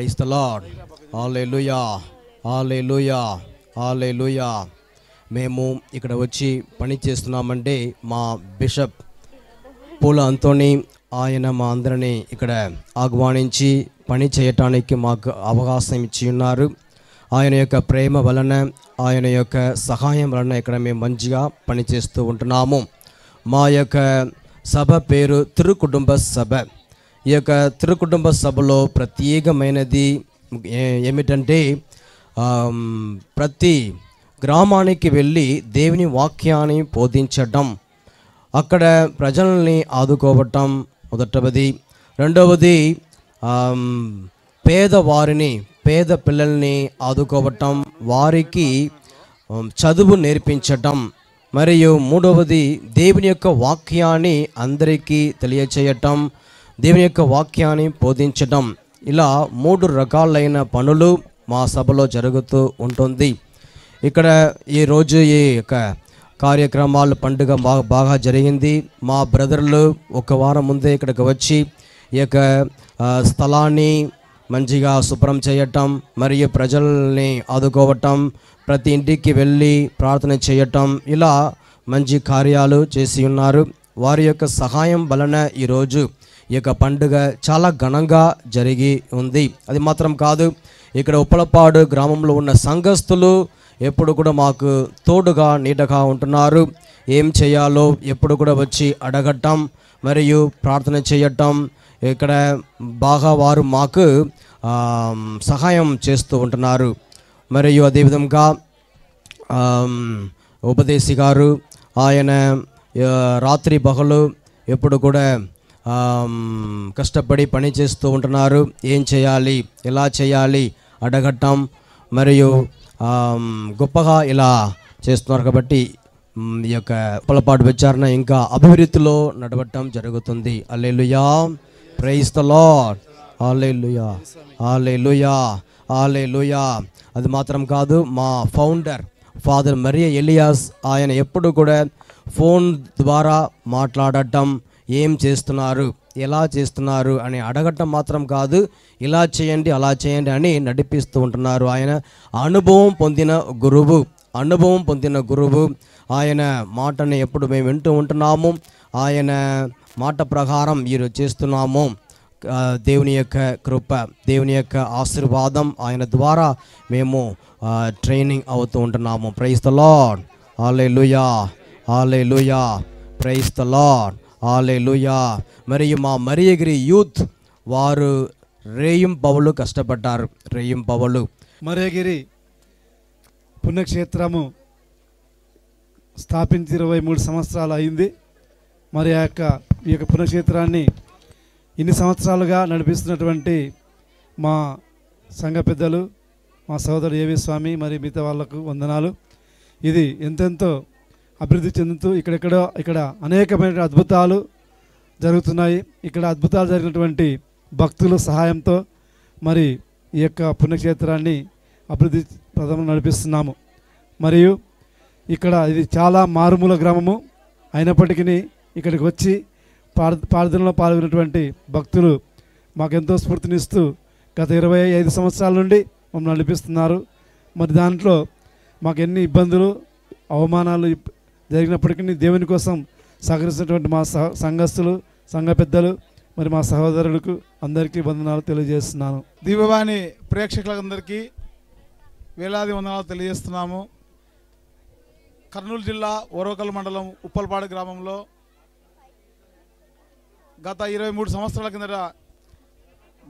Praise the Lord. Hallelujah, hallelujah, hallelujah. మేము ఇక్కడ వచ్చి పని చేస్తున్నామంటే మా బిషప్ పూల అంతోని ఆయన మా అందరినీ ఇక్కడ ఆహ్వానించి పని చేయటానికి మాకు అవకాశం ఇచ్చి ఉన్నారు. ఆయన యొక్క ప్రేమ వలన, ఆయన యొక్క సహాయం వలన ఇక్కడ మేము మంచిగా పనిచేస్తూ ఉంటున్నాము. మా యొక్క సభ పేరు తిరుకుటుంబ సభ. ఈ యొక్క తిరుకుటుంబ సభలో ప్రత్యేకమైనది ఏమిటంటే ప్రతి గ్రామానికి వెళ్ళి దేవుని వాక్యాన్ని బోధించటం, అక్కడ ప్రజల్ని ఆదుకోవటం మొదటవది. రెండవది పేదవారిని, పేద పిల్లల్ని ఆదుకోవటం, వారికి చదువు నేర్పించటం. మరియు మూడవది దేవుని యొక్క వాక్యాన్ని అందరికీ తెలియచేయటం, దేవుని యొక్క వాక్యాన్ని బోధించటం. ఇలా 3 రకాలైన పనులు మా సభలో జరుగుతూ ఉంటుంది. ఇక్కడ ఈరోజు ఈ యొక్క కార్యక్రమాలు పండుగ బాగా జరిగింది. మా బ్రదర్లు ఒక వారం ముందే ఇక్కడికి వచ్చి ఈ యొక్క స్థలాన్ని మంచిగా శుభ్రం చేయటం, మరియు ప్రజల్ని ఆదుకోవటం, ప్రతి ఇంటికి వెళ్ళి ప్రార్థన చేయటం, ఇలా మంచి కార్యాలు చేసి ఉన్నారు. వారి యొక్క సహాయం వలన ఈరోజు ఈ యొక్క పండుగ చాలా ఘనంగా జరిగి ఉంది. అది మాత్రం కాదు, ఇక్కడ ఉప్పలపాడు గ్రామంలో ఉన్న సంఘస్థులు ఎప్పుడు కూడా మాకు తోడుగా నీడగా ఉంటున్నారు. ఏం చేయాలో ఎప్పుడు కూడా వచ్చి అడగటం మరియు ప్రార్థన చేయటం, ఇక్కడ బాగా వారు మాకు సహాయం చేస్తూ ఉంటున్నారు. మరియు అదేవిధంగా ఉపదేశి గారు ఆయన రాత్రి పగలు ఎప్పుడు కూడా కష్టపడి పని చేస్తూ ఉంటున్నారు. ఏం చేయాలి, ఎలా చేయాలి అడగటం, మరియు గొప్పగా ఇలా చేస్తున్నారు. కాబట్టి ఈ యొక్క ఉప్పలపాడు విచారణ ఇంకా అభివృద్ధిలో నడవటం జరుగుతుంది. హల్లెలూయా, praise the Lord. Hallelujah, hallelujah, హల్లెలూయా. అది మాత్రం కాదు, మా ఫౌండర్ ఫాదర్ మరియా ఎలియాస్ ఆయన ఎప్పుడు కూడా ఫోన్ ద్వారా మాట్లాడటం, ఏం చేస్తున్నారు, ఎలా చేస్తున్నారు అని అడగటం మాత్రం కాదు, ఇలా చేయండి అలా చేయండి అని నడిపిస్తూ ఉంటున్నారు. ఆయన అనుభవం పొందిన గురువు. ఆయన మాటని ఎప్పుడు మేము వింటూ ఉంటున్నాము. ఆయన మాట ప్రకారం మీరు చేస్తున్నాము. దేవుని యొక్క కృప, దేవుని యొక్క ఆశీర్వాదం ఆయన ద్వారా మేము ట్రైనింగ్ అవుతూ ఉంటున్నాము. Praise the Lord. Hallelujah, hallelujah, praise the Lord. Hallelujah. మరియు మా మరియగిరి యూత్ వారు రేయింపవలు కష్టపడ్డారు. రేయింపవలు మరియగిరి పుణ్యక్షేత్రము స్థాపించి 23 సంవత్సరాలు అయింది. మరి ఈ యొక్క పుణ్యక్షేత్రాన్ని ఇన్ని సంవత్సరాలుగా నడిపిస్తున్నటువంటి మా సంఘ పెద్దలు, మా సోదరుడు ఏవి స్వామి, మరి మిగతా వాళ్లకు వందనాలు. ఇది ఎంతెంతో అభివృద్ధి చెందుతూ ఇక్కడ అనేకమైన అద్భుతాలు జరుగుతున్నాయి. ఇక్కడ అద్భుతాలు జరిగినటువంటి భక్తుల సహాయంతో మరి ఈ యొక్క పుణ్యక్షేత్రాన్ని అభివృద్ధి ప్రథమం నడిపిస్తున్నాము. మరియు ఇక్కడ ఇది చాలా మారుమూల గ్రామము అయినప్పటికీ ఇక్కడికి వచ్చి ప్రార్థనలో పాల్గొన్నటువంటి భక్తులు మాకెంతో స్ఫూర్తినిస్తూ గత 25 సంవత్సరాల నుండి మమ్మల్ని నడిపిస్తున్నారు. మరి దాంట్లో మాకు ఎన్ని ఇబ్బందులు, అవమానాలు జరిగినప్పటికీ దేవుని కోసం సహకరిస్తున్నటువంటి మా సంఘస్థులు, సంఘ పెద్దలు, మరి మా సహోదరులకు అందరికీ వందనాలు తెలియజేస్తున్నాను. దీపవాణి ప్రేక్షకులందరికీ వేలాది వందనాలు తెలియజేస్తున్నాము. కర్నూలు జిల్లా ఓరవకల్ మండలం ఉప్పలపాడు గ్రామంలో గత 23 సంవత్సరాల కిందట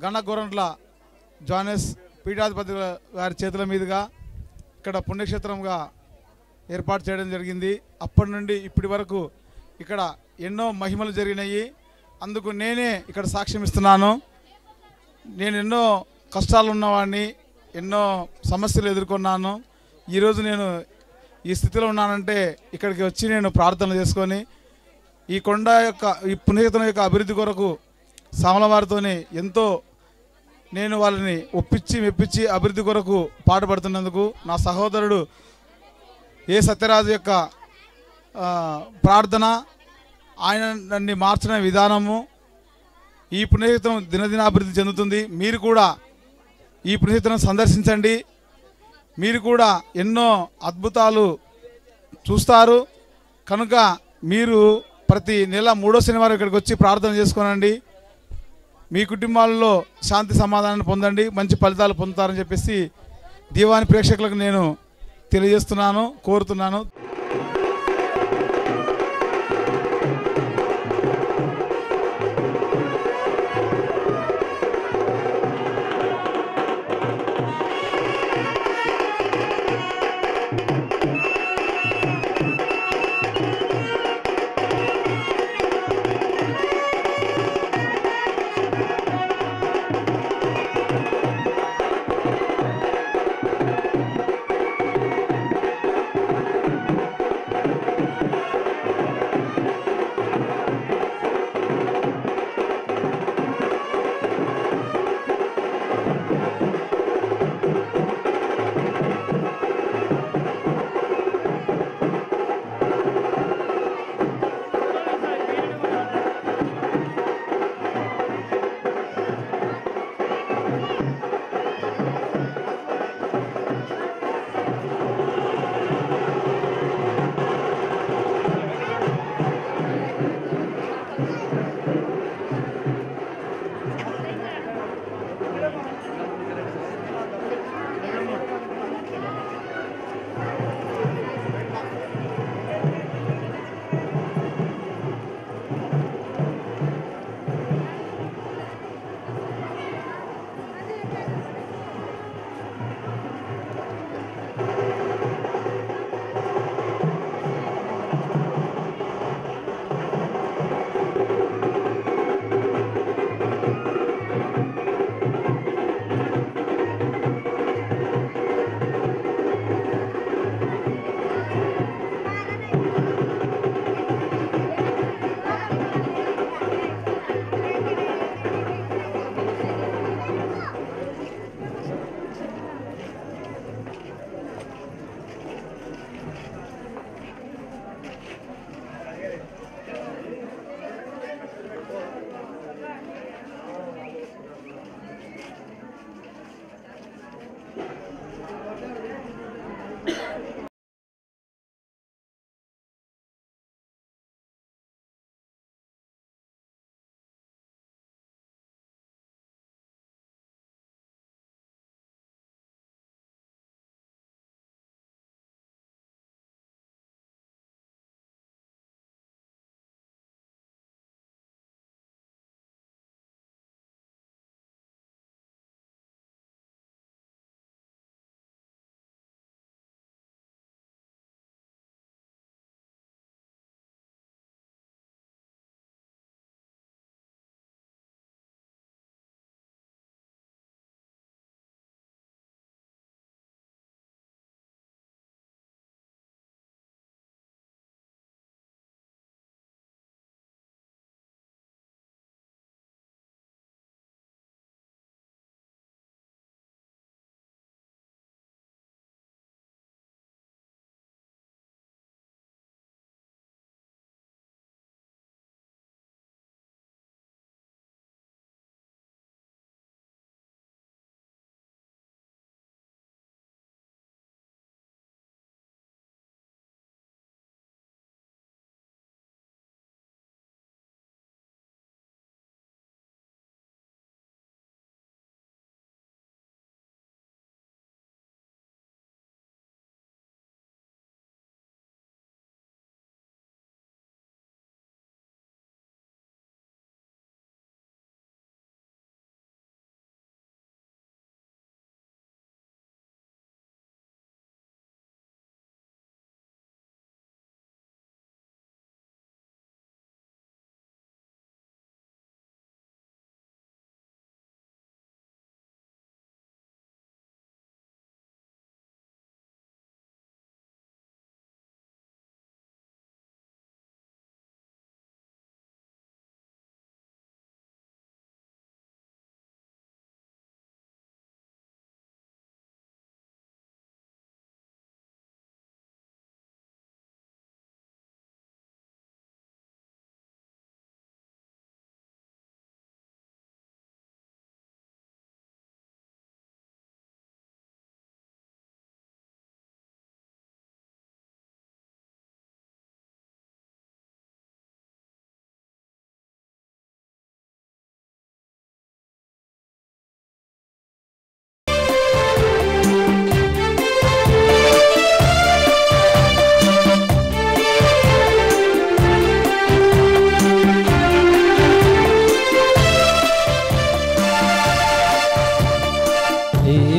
గణగోరంట్ల జానెస్ పీఠాధిపతి గారి చేతుల మీదుగా ఇక్కడ పుణ్యక్షేత్రంగా ఏర్పాటు చేయడం జరిగింది. అప్పటి నుండి ఇప్పటి వరకు ఇక్కడ ఎన్నో మహిమలు జరిగినాయి. అందుకు నేనే ఇక్కడ సాక్ష్యం ఇస్తున్నాను. నేను ఎన్నో కష్టాలు ఉన్నవాడిని, ఎన్నో సమస్యలు ఎదుర్కొన్నాను. ఈరోజు నేను ఈ స్థితిలో ఉన్నానంటే ఇక్కడికి వచ్చి నేను ప్రార్థన చేసుకొని ఈ కొండ యొక్క, ఈ పుణ్యక్షేత్రం యొక్క అభివృద్ధి కొరకు సామలవారితోని ఎంతో నేను వాళ్ళని ఒప్పించి మెప్పించి అభివృద్ధి కొరకు పాటుపడుతున్నందుకు నా సహోదరుడు ఏ సత్యరాజు యొక్క ప్రార్థన, ఆయన నన్ను మార్చిన విధానము, ఈ పుణ్యక్షేత్రం దినదిన అభివృద్ధి చెందుతుంది. మీరు కూడా ఈ పుణ్యక్షేత్రం సందర్శించండి. మీరు కూడా ఎన్నో అద్భుతాలు చూస్తారు. కనుక మీరు ప్రతి నెల 3వ శనివారం ఇక్కడికి వచ్చి ప్రార్థన చేసుకోనండి. మీ కుటుంబాలలో శాంతి సమాధానాన్ని పొందండి, మంచి ఫలితాలు పొందుతారని చెప్పేసి దీవాని ప్రేక్షకులకు నేను తెలియజేస్తున్నాను, కోరుతున్నాను.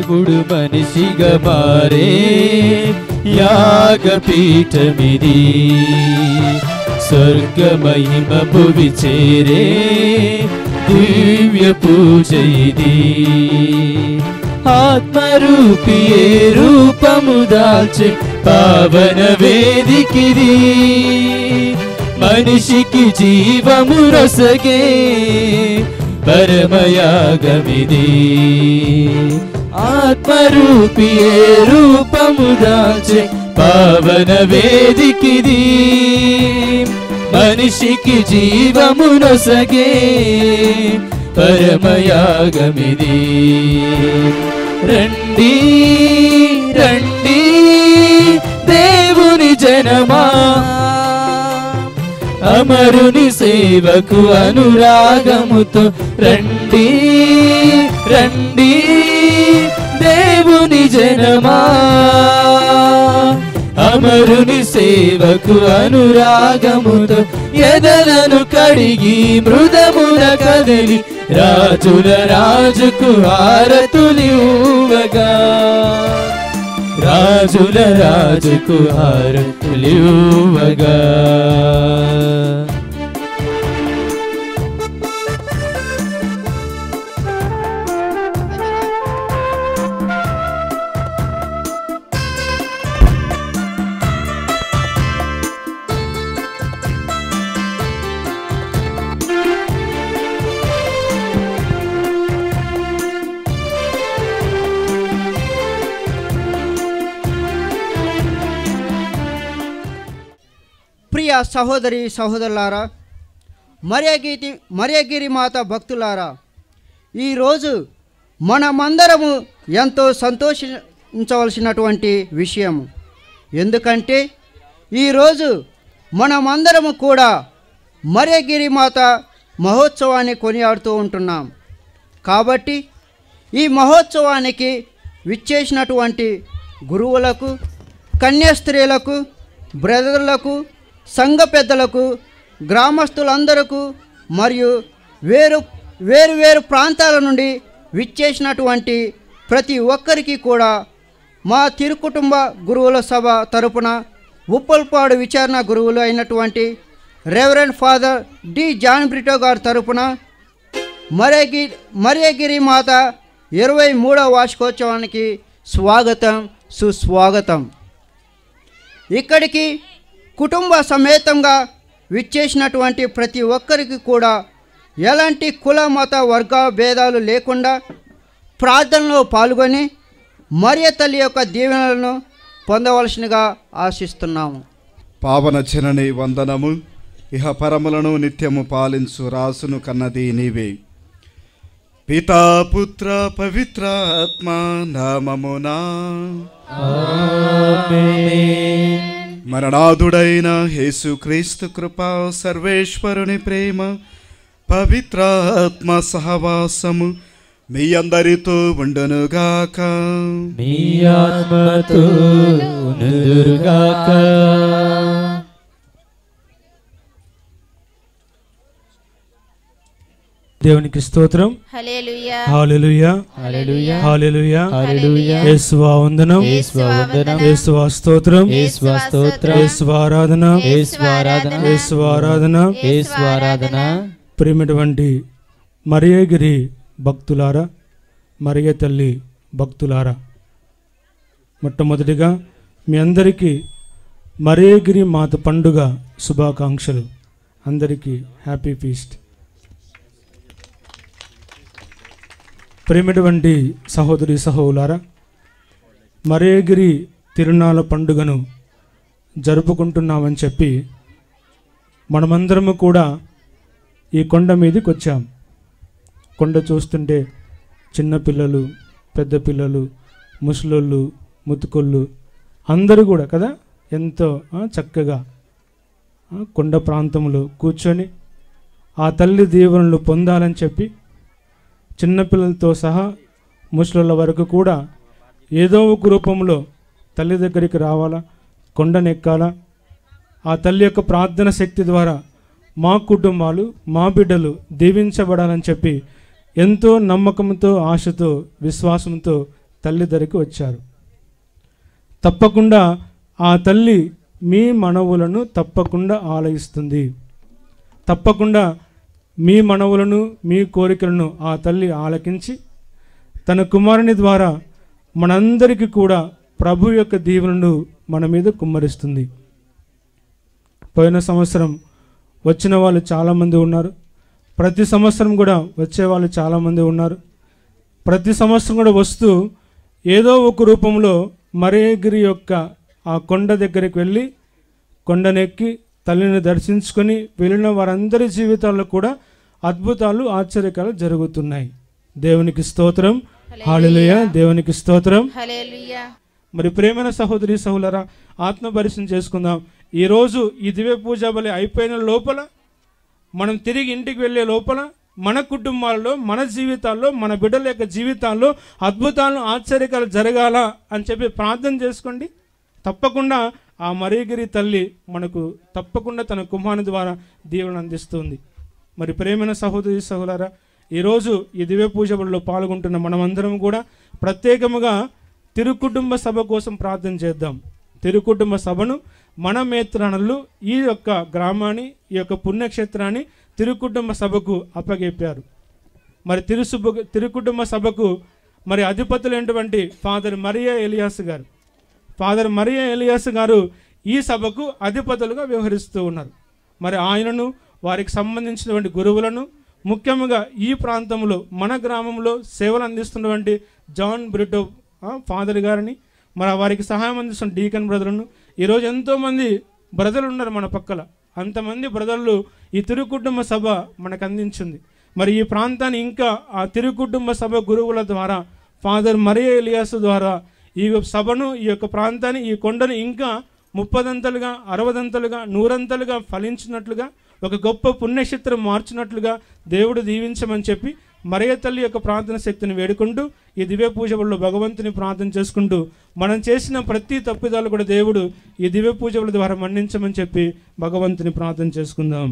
దేవుడు మనిషిగా మారే యాగపీఠమిది, స్వర్గ మహిమ భువి చేరే దివ్య పూజ ఇది. ఆత్మరూపియే రూపము దాల్చే పావన వేదికిది, మనిషికి జీవము రసగే పరమయాగమిది. ఆత్మరూపియే రూపము దాల్చే పావన వేదికిది, మనిషికి జీవము రసగే పరమయాగమిది. రండి రండి దేవుని జనమా, అమరుని సేవకు అనురాగముతో రండి రండి దేవుని జనమా, అమరుని సేవకు అనురాగముతో ఎదలను కడిగి మృదమున కదిలి రాజుల రాజుకు హారతులివ్వగా, రాజుల రాజుకు హారతులివ్వగా. ప్రియ సహోదరి సహోదరులారా, మరియగిరి మాత భక్తులారా, ఈరోజు మనమందరము ఎంతో సంతోషించవలసినటువంటి విషయము. ఎందుకంటే ఈరోజు మనమందరము కూడా మరియగిరి మాత మహోత్సవాన్ని కొనియాడుతూ ఉంటున్నాం. కాబట్టి ఈ మహోత్సవానికి విచ్చేసినటువంటి గురువులకు, కన్యాస్త్రీలకు, బ్రదర్లకు, సంఘ పెద్దలకు, గ్రామస్తులందరకు మరియు వేరు వేరు ప్రాంతాల నుండి విచ్చేసినటువంటి ప్రతి ఒక్కరికి కూడా మా తిరుకుటుంబ గురువుల సభ తరపున ఉప్పల్పాడు విచారణ గురువులు అయినటువంటి reverend father D John Brito గారి తరపున మరియగిరి మాత 23వ వార్షికోత్సవానికి స్వాగతం, సుస్వాగతం. ఇక్కడికి కుటుంబ సమేతంగా విచ్చేసినటువంటి ప్రతి ఒక్కరికి కూడా ఎలాంటి కుల మత వర్గ భేదాలు లేకుండా ప్రార్థనలో పాల్గొని మరియ తల్లి యొక్క దీవెనలను పొందవలసినగా ఆశిస్తున్నాము. పావన జనని వందనము. ఇహ పరములను నిత్యము పాలించు రాసును కన్నది నీవే. పితా పుత్ర పవిత్ర ఆత్మ నామమునా ఆమేన్. మరణాదుడైన యేసుక్రీస్తు కృపా, సర్వేశ్వరుని ప్రేమ, పవిత్ర ఆత్మ సహవాసము మీ అందరితో ఉండునుగాక. మీ ఆత్మతో ఉండునుగాక. దేవునికి స్తోత్రం. హల్లెలూయా హల్లెలూయా హల్లెలూయా హల్లెలూయా హల్లెలూయా. యేసువా వందనం, యేసువా వందనం, యేసువా స్తోత్రం, యేసువా స్తోత్రం, యేసువా ఆరాధన, యేసువా ఆరాధన, యేసువా ఆరాధన. యేసువా ఆరాధన. ప్రియమైనటువంటి మరియగిరి భక్తులారా, మరియ తల్లి భక్తులారా, మొట్టమొదటిగా మీ అందరికీ మరియగిరి మాత పండుగ శుభాకాంక్షలు. అందరికీ హ్యాపీ ఫీస్ట్. ప్రేమటువంటి సహోదరి సహోదరులారా, మరియగిరి తిరునాళ్ళ పండుగను జరుపుకుంటున్నామని చెప్పి మనమందరము కూడా ఈ కొండ మీదకి వచ్చాం. కొండ చూస్తుంటే చిన్నపిల్లలు, పెద్ద పిల్లలు, ముసలోళ్ళు, ముతుకొళ్ళు అందరూ కూడా కదా ఎంతో చక్కగా కొండ ప్రాంతంలో కూర్చొని ఆ తల్లి దీవెనలు పొందాలని చెప్పి చిన్నపిల్లలతో సహా ముసలోళ్ళ వరకు కూడా ఏదో ఒక రూపంలో తల్లి దగ్గరికి రావాలా, కొండనెక్కాలా, ఆ తల్లి యొక్క ప్రార్థన శక్తి ద్వారా మా కుటుంబాలు, మా బిడ్డలు దీవించబడాలని చెప్పి ఎంతో నమ్మకంతో, ఆశతో, విశ్వాసంతో తల్లి దగ్గరికి వచ్చారు. తప్పకుండా ఆ తల్లి మీ మనవులను తప్పకుండా ఆలయిస్తుంది. తప్పకుండా మీ మనవులను, మీ కోరికలను ఆ తల్లి ఆలకించి తన కుమారుని ద్వారా మనందరికీ కూడా ప్రభు యొక్క దీవెనను మన మీద కుమ్మరిస్తుంది. పోయిన సంవత్సరం వచ్చిన వాళ్ళు చాలామంది ఉన్నారు. ప్రతి సంవత్సరం కూడా వచ్చే వాళ్ళు చాలామంది ఉన్నారు. ప్రతి సంవత్సరం కూడా వస్తూ ఏదో ఒక రూపంలో మరియగిరి యొక్క ఆ కొండ దగ్గరికి వెళ్ళి కొండనెక్కి తల్లిని దర్శించుకొని వెళ్ళిన వారందరి జీవితాల్లో కూడా అద్భుతాలు, ఆశ్చర్యకాలు జరుగుతున్నాయి. దేవునికి స్తోత్రం, హల్లెలూయా, దేవునికి స్తోత్రం, హల్లెలూయా. మరి ప్రేమైన సహోదరి సహోదరా, ఆత్మ పరిశీలన చేసుకుందాం. ఈరోజు ఈ దివ్య పూజ బలి అయిపోయిన లోపల, మనం తిరిగి ఇంటికి వెళ్ళే లోపల మన కుటుంబాల్లో, మన జీవితాల్లో, మన బిడ్డల యొక్క జీవితాల్లో అద్భుతాలు, ఆశ్చర్యకాలు జరగాల అని చెప్పి ప్రార్థన చేసుకోండి. తప్పకుండా ఆ మరియగిరి తల్లి మనకు తప్పకుండా తన కుమారుని ద్వారా దీవెన అందిస్తుంది. మరి ప్రేమైన సహోదరి సహోదరా, ఈరోజు ఈ దివ్య పూజ బలిలో పాల్గొంటున్న మనమందరం కూడా ప్రత్యేకముగా తిరుకుటుంబ సభ కోసం ప్రార్థన చేద్దాం. తిరుకుటుంబ సభను మన మేత్రాణులు ఈ యొక్క గ్రామాన్ని, ఈ యొక్క పుణ్యక్షేత్రాన్ని తిరుకుటుంబ సభకు అప్పగెప్పారు. మరి తిరుకుటుంబ సభకు మరి అధిపతులైనటువంటి ఫాదర్ మరియా ఎలియాస్ గారు, ఫాదర్ మరియా ఎలియాస్ గారు ఈ సభకు అధిపతులుగా వ్యవహరిస్తూ ఉన్నారు. మరి ఆయనను, వారికి సంబంధించినటువంటి గురువులను, ముఖ్యంగా ఈ ప్రాంతంలో మన గ్రామంలో సేవలు అందిస్తున్నటువంటి జాన్ బ్రిటో ఫాదర్ గారిని, మరి వారికి సహాయం అందిస్తున్న డీకన్ బ్రదర్లను, ఈరోజు ఎంతోమంది బ్రదర్లు ఉన్నారు మన పక్కల. అంతమంది బ్రదర్లు ఈ తిరుకుటుంబ సభ మనకు అందించింది. మరి ఈ ప్రాంతాన్ని ఇంకా ఆ తిరుకుటుంబ సభ గురువుల ద్వారా, ఫాదర్ మరియా ఎలియాస్ ద్వారా ఈ సభను, ఈ యొక్క ప్రాంతాన్ని, ఈ కొండను ఇంకా 30ంతలుగా, 60ంతలుగా, 100ంతలుగా ఫలించినట్లుగా, ఒక గొప్ప పుణ్యక్షేత్రం మార్చినట్లుగా దేవుడు దీవించమని చెప్పి మరియ తల్లి యొక్క ప్రార్థన శక్తిని వేడుకుంటూ ఈ దివ్య పూజలలో భగవంతుని ప్రార్థన చేసుకుంటూ మనం చేసిన ప్రతి తప్పిదాలు కూడా దేవుడు ఈ దివ్య పూజల ద్వారా మన్నించమని చెప్పి భగవంతుని ప్రార్థన చేసుకుందాం.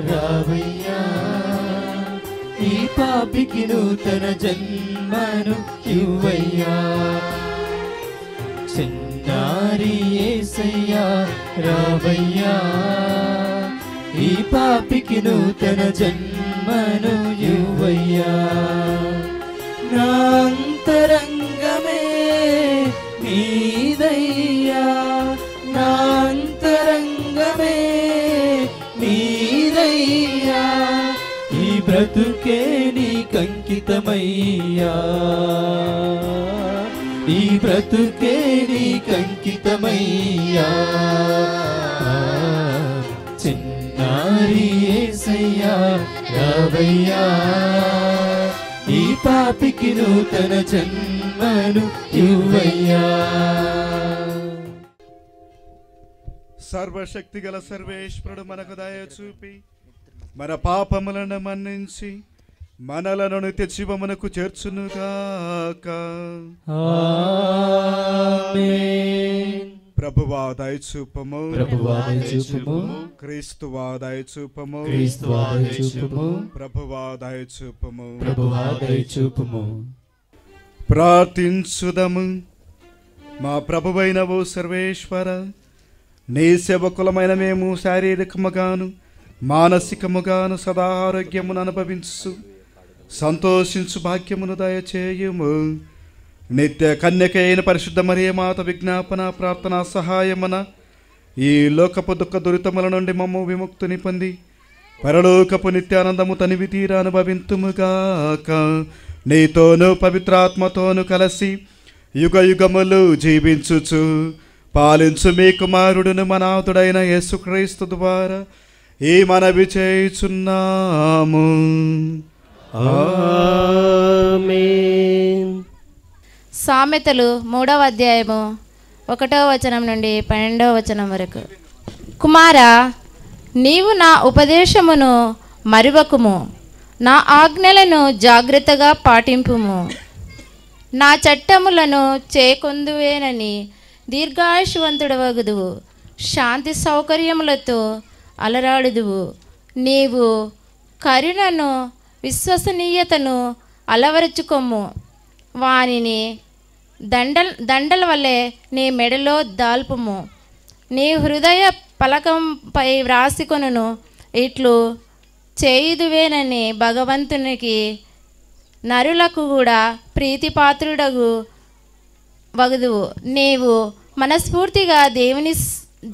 రావయ్యా, ఈ పాపికి నూతన జన్మను ఇవ్వయ్యా. చిన్నారి యేసయ్యా రావయ్యా, ఈ పాపికి నూతన జన్మను ఇవ్వయ్యా. నా అంతరంగమే నీదయ్యా, నా అంతరంగమే నీదయ్యా, ఈ బ్రతుకే నీకంకితమయ్యా, ఈ బ్రతుకే నీకంకితమయ్యా. చిన్నారి యేసయ్యా రావయ్యా, ఈ పాపికి నూతన జన్మను ఇవ్వయ్యా. సర్వశక్తి గల సర్వేశ్వరుడు మనకు దయ చూపి మన పాపములను మన్నించి మనలను నిత్య జీవమునకు చేర్చునుగాక. ఆమేన్. ప్రభువా దయ చూపము, ప్రభువా దయ చూపుము, క్రీస్తువా దయ చూపము, క్రీస్తువా దయ చూపుము, ప్రభువా దయ చూపము, ప్రభువా దయ చూపుము. ప్రార్థించుదము. మా ప్రభువైన ఓ సర్వేశ్వర, నీ సేవకులమైన మేము శారీరకముగాను మానసికముగాను సదా ఆరోగ్యమును అనుభవించు సంతోషించు భాగ్యమును దయచేయుము. నిత్య కన్యకైన పరిశుద్ధ మరియ మాత విజ్ఞాపన ప్రార్థన సహాయమున ఈ లోకపు దుఃఖ దురితముల నుండి మమ్ము విముక్తిని పొంది పరలోకపు నిత్యానందము తనివి తీరా అనుభవింతుముగాక. నీతోను పవిత్రాత్మతోను కలిసి యుగ యుగములు జీవించుచు పాలించు మీ కుమారుడును మనాథుడైన యేసుక్రీస్తు ద్వారా ఈ మనవి చేయుచున్నాము. ఆమేన్. సామెతలు 3వ అధ్యాయము 1వ వచనం నుండి 12వ వచనం వరకు. కుమారా, నీవు నా ఉపదేశమును మరువకుము, నా ఆజ్ఞలను జాగ్రత్తగా పాటింపుము. నా చట్టములను చేకొందువేనని దీర్ఘాయుష్వంతుడవగుదువు, శాంతి సౌకర్యములతో అలరాడుదువు. నీవు కరుణను విశ్వసనీయతను అలవరుచుకొమ్ము, వానిని దండల వలె నీ మెడలో దాల్పుము. నీ హృదయ పలకంపై వ్రాసికొనును, ఇట్లు చేయుదువేనని భగవంతునికి నరులకు కూడా ప్రీతిపాత్రుడగు వగుదువు. నీవు మనస్ఫూర్తిగా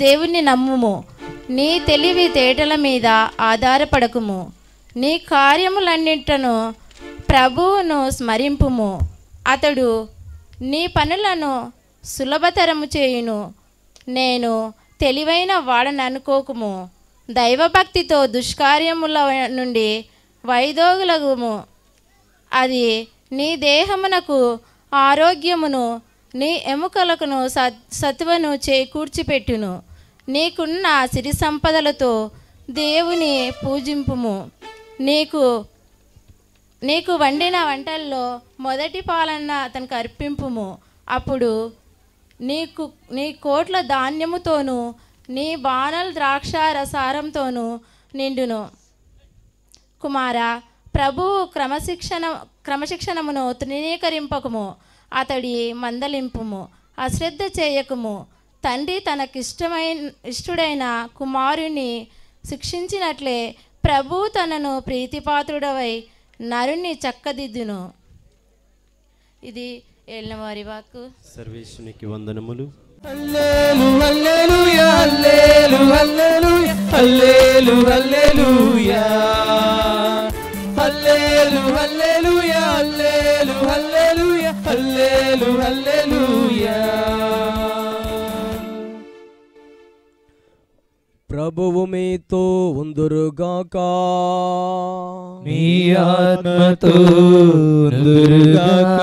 దేవుని నమ్ముము, నీ తెలివి తేటల మీద ఆధారపడకుము. నీ కార్యములన్నింటను ప్రభువును స్మరింపుము, అతడు నీ పనులను సులభతరము చేయును. నేను తెలివైన వాడని అనుకోకుము, దైవభక్తితో దుష్కార్యముల నుండి వైదొలగుము. అది నీ దేహమునకు ఆరోగ్యమును, నీ ఎముకలకును సత్వను చేకూర్చిపెట్టును. నీకున్న సిరి సంపదలతో దేవుని పూజింపుము. నీకు వండిన వంటల్లో మొదటి పాలన అతనికి అర్పింపుము. అప్పుడు నీ కోట్ల ధాన్యముతోనూ నీ బాణల ద్రాక్ష రసారంతోనూ నిండును. కుమారా, ప్రభువు క్రమశిక్షణమును తృణీకరింపకము, అతడి మందలింపుము, అశ్రద్ధ చేయకము. తండ్రి ఇష్టుడైన కుమారుని శిక్షించినట్లే ప్రభు తనను ప్రీతిపాత్రుడవై నరుని చక్కదిద్దును. ఇది ఏలినవారి వాక్కు. సర్వేశ్వరునికి వందనములు. హల్లెలూయా hallelujah hallelujah hallelujah hallelujah hallelujah hallelujah హల్లెలూయా. ప్రభువు మీతో ఉందురుగాక. మీ ఆత్మతో ఉందురుగాక.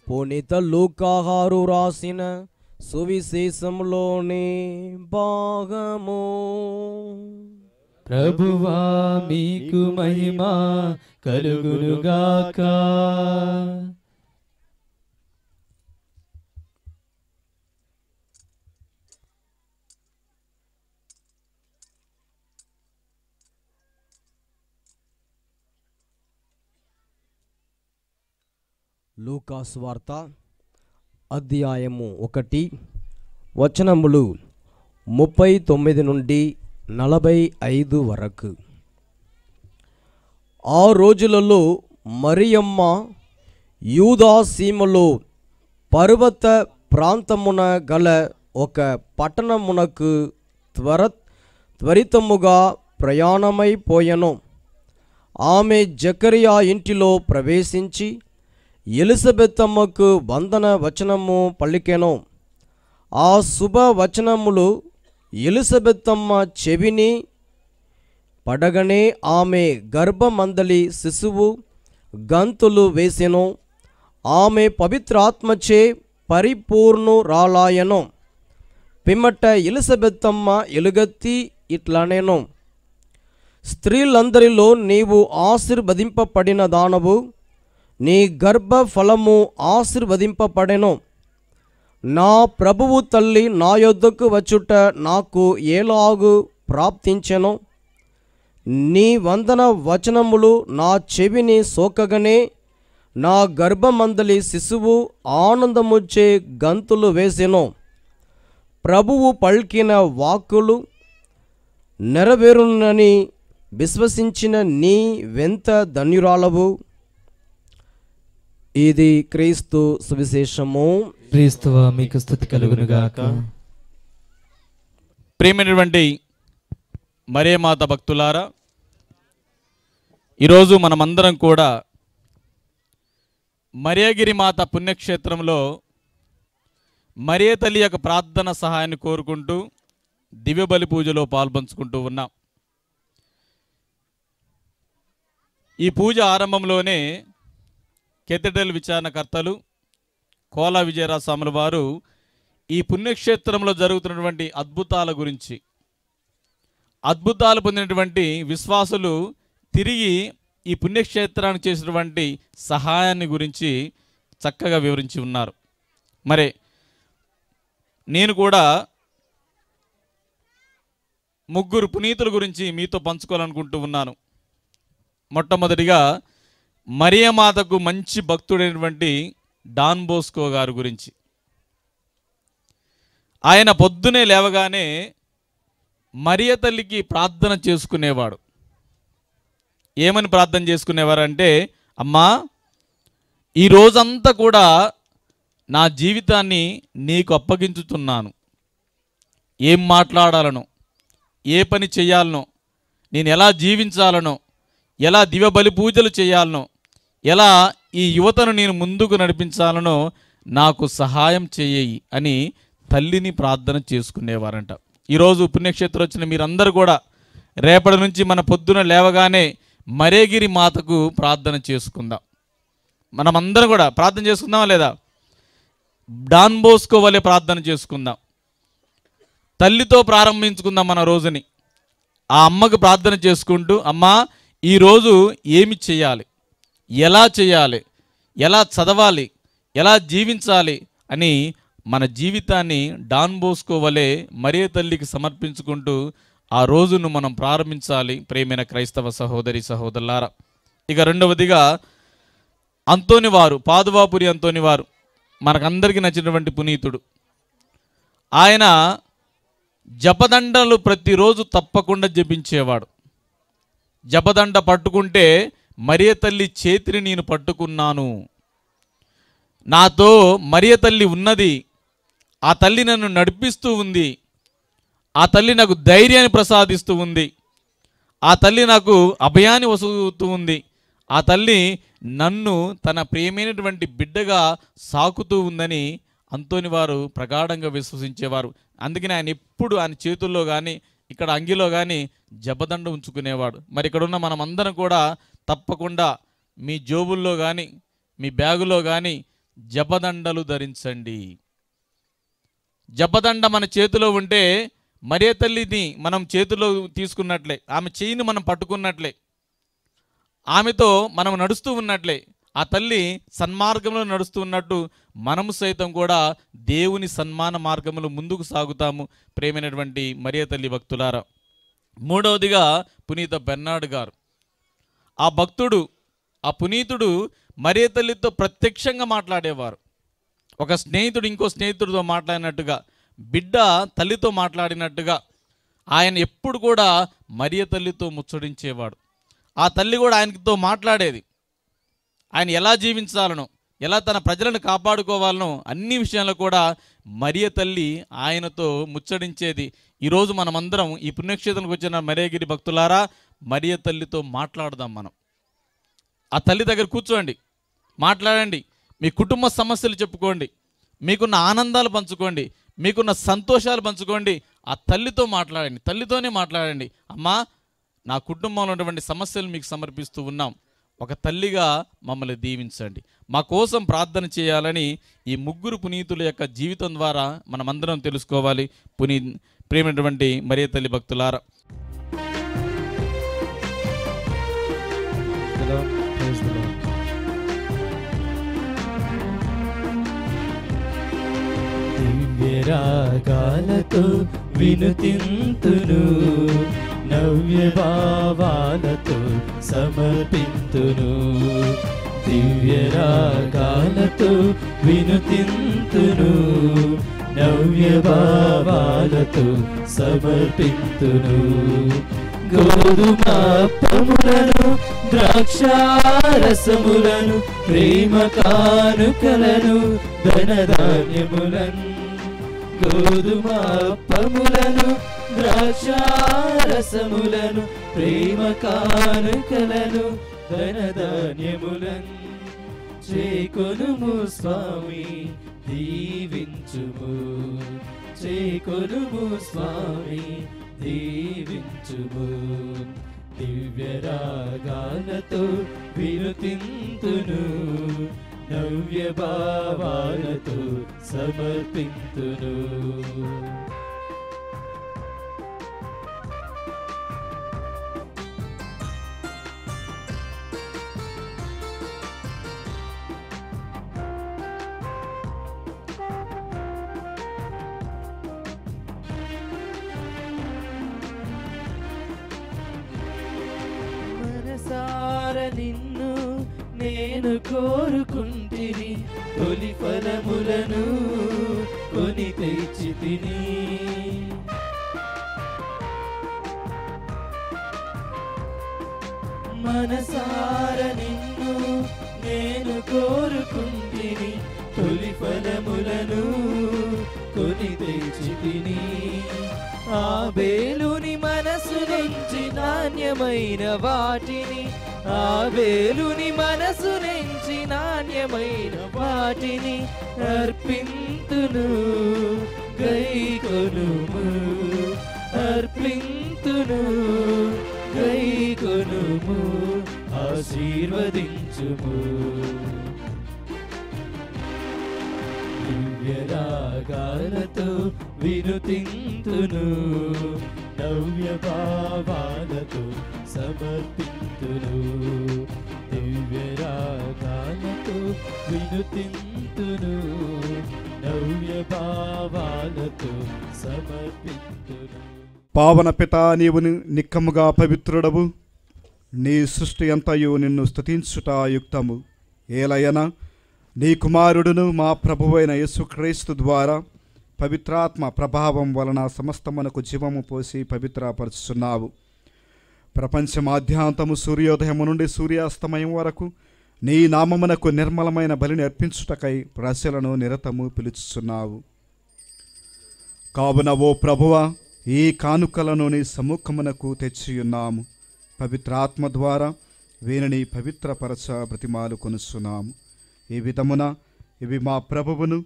పునీత లూకాహారు రాసిన సువిశేషంలోని భాగము. ప్రభువా మీకు మహిమ కలుగునుగాక. లూకాసు వార్త అధ్యాయము 1 వచనములు 39 నుండి 45 వరకు. ఆ రోజులలో మరియమ్మ యూదా సీమలో పర్వత ప్రాంతమున గల ఒక పట్టణమునకు త్వరితముగా ప్రయాణమైపోయెను. ఆమె జకరియా ఇంటిలో ప్రవేశించి ఎలిజబెతమ్మకు వందన వచనము పలికెను. ఆ శుభ వచనములు ఎలిజబెతమ్మ చెవిని పడగనే ఆమె గర్భమందలి శిశువు గంతులు వేసెను. ఆమె పవిత్రాత్మచే పరిపూర్ణురాలాయెను. పిమ్మట ఎలిజబెతమ్మ ఎలుగెత్తి ఇట్లనెను, స్త్రీలందరిలో నీవు ఆశీర్వదింపబడిన దానవు, నీ గర్భఫలము ఆశీర్వదింపబడెను. నా ప్రభువు తల్లి నా యొద్దకు వచ్చుట నాకు ఏలాగు ప్రాప్తించెను. నీ వందన వచనములు నా చెవిని సోకగనే నా గర్భమందలి శిశువు ఆనందముచే గంతులు వేసెను. ప్రభువు పలికిన వాక్కులు నెరవేరునని విశ్వసించిన నీ వెంత ధన్యురాలవు. ఇది క్రీస్తు సువిశేషము. క్రీస్తువా మీకు స్తుతి కలుగునుగాక. ప్రియమైనటువంటి మరియమాత భక్తులారా, ఈరోజు మనమందరం కూడా మరియగిరి మాత పుణ్యక్షేత్రంలో మరియ తల్లి యొక్క ప్రార్థన సహాయాన్ని కోరుకుంటూ దివ్యబలి పూజలో పాల్పంచుకుంటూ ఉన్నాం. ఈ పూజ ఆరంభంలోనే కెథడ్రల్ విచారణకర్తలు కోలా విజయరాజ స్వాముల వారు ఈ పుణ్యక్షేత్రంలో జరుగుతున్నటువంటి అద్భుతాల గురించి, అద్భుతాలు పొందినటువంటి విశ్వాసులు తిరిగి ఈ పుణ్యక్షేత్రానికి చేసినటువంటి సహాయాన్ని గురించి చక్కగా వివరించి ఉన్నారు. మరి నేను కూడా ముగ్గురు పునీతుల గురించి మీతో పంచుకోవాలనుకుంటూ ఉన్నాను. మొట్టమొదటిగా మరియమాతకు మంచి భక్తుడైనటువంటి డాన్ బోస్కో గారి గురించి. ఆయన పొద్దునే లేవగానే మరియ తల్లికి ప్రార్థన చేసుకునేవాడు. ఏమని ప్రార్థన చేసుకునేవారంటే, అమ్మా, ఈ రోజంతా కూడా నా జీవితాన్ని నీకు అప్పగించుతున్నాను. ఏం మాట్లాడాలనో, ఏ పని చేయాలనో, నేను ఎలా జీవించాలనో, ఎలా దివ్య బలి పూజలు చేయాలనో, ఎలా ఈ యువతను నేను ముందుకు నడిపించాలనో నాకు సహాయం చేయి అని తల్లిని ప్రార్థన చేసుకునేవారంట. ఈరోజు పుణ్యక్షేత్రం వచ్చిన మీరందరూ కూడా రేపటి నుంచి మన పొద్దున లేవగానే మరేగిరి మాతకు ప్రార్థన చేసుకుందాం. మనమందరం కూడా ప్రార్థన చేసుకుందామా లేదా? డాన్ బోస్కో వలె ప్రార్థన చేసుకుందాం. తల్లితో ప్రారంభించుకుందాం మన రోజుని. ఆ అమ్మకు ప్రార్థన చేసుకుంటూ, అమ్మా, ఈరోజు ఏమి చేయాలి, ఎలా చేయాలి, ఎలా చదవాలి, ఎలా జీవించాలి అని మన జీవితాన్ని డాన్ బోస్కో వలె మరియ తల్లికి సమర్పించుకుంటూ ఆ రోజును మనం ప్రారంభించాలి. ప్రేమైన క్రైస్తవ సహోదరి సహోదరులారా, ఇక రెండవదిగా అంతోనివారు, పాదువాపురి అంతోనివారు మనకందరికీ నచ్చినటువంటి పునీతుడు. ఆయన జపదండలు ప్రతిరోజు తప్పకుండా జపించేవాడు. జపదండ పట్టుకుంటే మరియ తల్లి చేతిని నేను పట్టుకున్నాను, నాతో మరియ తల్లి ఉన్నది, ఆ తల్లి నన్ను నడిపిస్తూ ఉంది, ఆ తల్లి నాకు ధైర్యాన్ని ప్రసాదిస్తూ ఉంది, ఆ తల్లి నాకు అభయాన్ని వసుగుతూ ఉంది, ఆ తల్లి నన్ను తన ప్రియమైనటువంటి బిడ్డగా సాకుతూ ఉందని అంతోనివారు ప్రగాఢంగా విశ్వసించేవారు. అందుకని ఆయన ఎప్పుడు ఆయన చేతుల్లో కానీ ఇక్కడ అంగిలో కానీ జపదండ ఉంచుకునేవాడు. మరి ఇక్కడ ఉన్న మనమందరం కూడా తప్పకుండా మీ జోబుల్లో కానీ మీ బ్యాగులో కానీ జపదండలు ధరించండి. జపదండ మన చేతిలో ఉంటే మరియ తల్లిని మనం చేతిలో తీసుకున్నట్లే, ఆమె చెయ్యిని మనం పట్టుకున్నట్లే, ఆమెతో మనం నడుస్తూ ఉన్నట్లే, ఆ తల్లి సన్మార్గంలో నడుస్తూ ఉన్నట్టు మనము సైతం కూడా దేవుని సన్మాన మార్గంలో ముందుకు సాగుతాము. ప్రేమైనటువంటి మరియ తల్లి భక్తులారా, మూడవదిగా పునీత బెర్నార్డ్ గారు. ఆ భక్తుడు, ఆ పునీతుడు మరియ తల్లితో ప్రత్యక్షంగా మాట్లాడేవారు. ఒక స్నేహితుడు ఇంకో స్నేహితుడితో మాట్లాడినట్టుగా, బిడ్డ తల్లితో మాట్లాడినట్టుగా ఆయన ఎప్పుడు కూడా మరియ తల్లితో ముచ్చడించేవాడు. ఆ తల్లి కూడా ఆయనతో మాట్లాడేది. ఆయన ఎలా జీవించాలనో, ఎలా తన ప్రజలను కాపాడుకోవాలనో అన్ని విషయాల్లో కూడా మరియ తల్లి ఆయనతో ముచ్చడించేది. ఈరోజు మనమందరం ఈ పుణ్యక్షేత్రానికి వచ్చిన మరియగిరి భక్తులారా, మరియ తల్లితో మాట్లాడదాం. మనం ఆ తల్లి దగ్గర కూర్చోండి, మాట్లాడండి, మీ కుటుంబ సమస్యలు చెప్పుకోండి, మీకున్న ఆనందాలు పంచుకోండి, మీకున్న సంతోషాలు పంచుకోండి. ఆ తల్లితో మాట్లాడండి, తల్లితోనే మాట్లాడండి. అమ్మా, నా కుటుంబంలో ఉన్నటువంటి సమస్యలు మీకు సమర్పిస్తూ ఉన్నాం, ఒక తల్లిగా మమ్మల్ని దీవించండి, మా కోసం ప్రార్థన చేయాలని ఈ ముగ్గురు పునీతుల యొక్క జీవితం ద్వారా మనమందరం తెలుసుకోవాలి. ప్రేమైనటువంటి మరియ తల్లి భక్తులారా, దివ్యరాగాలతో వినుతింతును, నవ్య భావాలతో సమర్పింతును. దివ్యరాగాలతో వినుతింతును, నవ్య భావాలతో సమర్పింతును. గోధుమప్పములను, ద్రాక్షారసములను, ప్రేమ కానుకలను, ధనధాన్యములను. గోధుమప్పములను, ద్రాక్షారసములను, ప్రేమ కానుకలను, ధనధాన్యములను చేకొనుము స్వామి, దీవించుము. చేకొనుము స్వామి, దీవించుము. దివ్యరాగాలతో వినుతింతును, నవ్య భావాలతో సమర్పింతును. నిన్ను నేను కోరుకుంటిని, తొలి ఫలములను కొని తెచ్చితిని. మనసార నిన్ను నేను కోరుకుంటిని, తొలి ఫలములను కొని తెచ్చితిని. ఆబేలుని మనసు నుంచి నాణ్యమైన వాటిని, ఆబేలుని మనసు నుంచి నాణ్యమైన వాటిని అర్పింతును, గైకొనుము, అర్పింతును, గైకొనుము, ఆశీర్వదించుము. దివ్యరాగాలతో వినుతింతును, నవ్య భావాలతో సమర్పింతును. దివ్యరాగాలతో వినుతింతును, నవ్య భావాలతో సమర్పింతును. పావన పిత, నీవు నిక్కముగా పవిత్రుడవు. నీ సృష్టి అంతయు నిన్ను స్తుతించుట యుక్తము. ఏలయనా నీ కుమారుడును మా ప్రభువైన యేసుక్రీస్తు ద్వారా పవిత్రాత్మ ప్రభావం వలన సమస్తమునకు జీవము పోసి పవిత్రపరుచున్నావు. ప్రపంచమాద్యాంతము సూర్యోదయము నుండి సూర్యాస్తమయం వరకు నీ నామమునకు నిర్మలమైన బలిని అర్పించుటకై ప్రజలను నిరతము పిలుచుచున్నావు. కావున ఓ ప్రభువా, ఈ కానుకలను నీ సముఖమునకు తెచ్చియున్నాము. పవిత్రాత్మ ద్వారా వీరిని పవిత్రపరచ బ్రతిమాలు కొనుచున్నాము. ఈ విధమున ఇవి మా ప్రభువును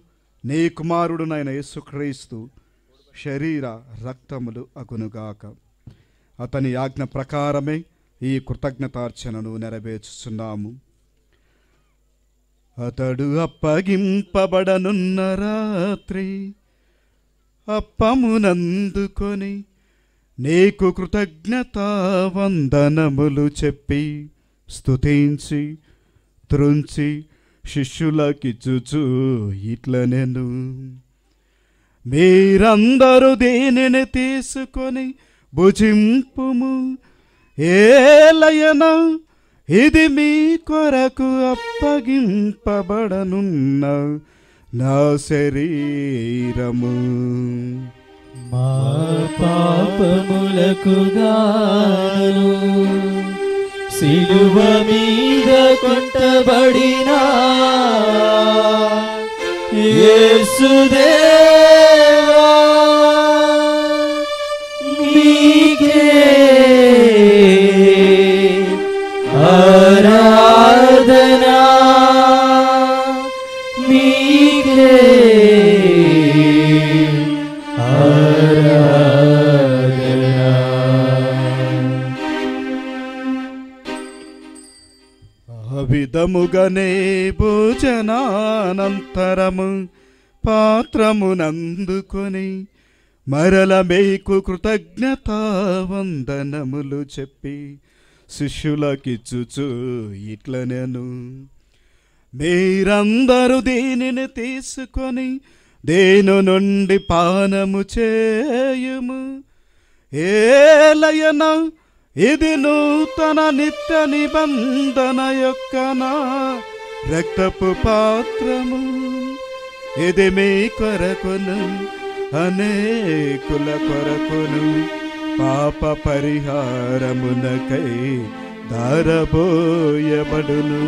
నీ కుమారుడునైన యేసుక్రీస్తు శరీర రక్తములు అగునుగాక. అతని ఆజ్ఞ ప్రకారమే ఈ కృతజ్ఞతార్చనను నెరవేర్చుచున్నాము. అతడు అప్పగింపబడనున్న రాత్రి అప్పమునందుకొని నీకు కృతజ్ఞతా వందనములు చెప్పి స్తుతించి త్రుంచి శిష్యులకిచ్చుచు ఇట్లనెను, మీరందరూ దీనిని తీసుకొని భుజింపుము. ఏలయన ఇది మీ కొరకు అప్పగింపబడనున్న నా శరీరము. మా పాపములకు గాను సిలువ మీద కొట్టబడిన యేసుదేవా, నీకే ఆరాధనా, నీకే విధముగనే భోజనానంతరము పాత్రమునందుకొని మరల మీకు కృతజ్ఞతా వందనములు చెప్పి శిష్యులకిచ్చుచు ఇట్లనెను, మీరందరూ దీనిని తీసుకొని దేని నుండి పానము చేయుము. ఏలయన ఇది నూతన నిత్య నిబంధన యొక్క నా రక్తపు పాత్రము. ఇది మీ కొరకును అనేకుల కొరకును పాప పరిహారమునకై ధారబోయబడును.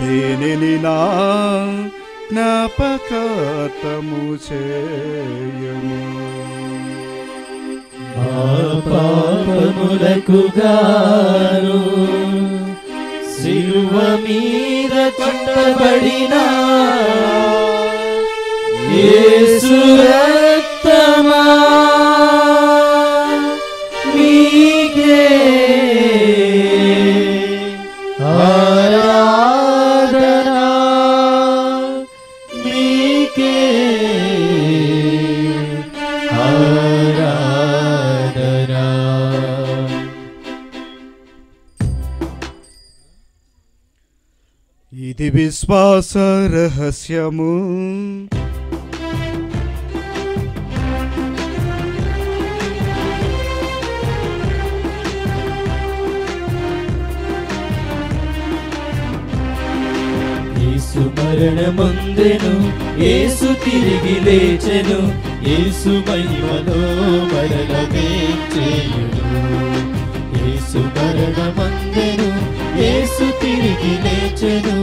దీనిని నా జ్ఞాపకార్థము చేయము. మా పాపములకు గాను సిలువ మీద కొట్టబడిన యేసు రక్తమా, నీకే ఆరాధనా, నీకే ఆరాధనా. ఇది విశ్వాస రహస్యము. మరణమొందెను యేసు తిరిగి లేచెను యేసు మహిమలో మరల వేంచేయును యేసు మరణమొందెను యేసు తిరిగి లేచెను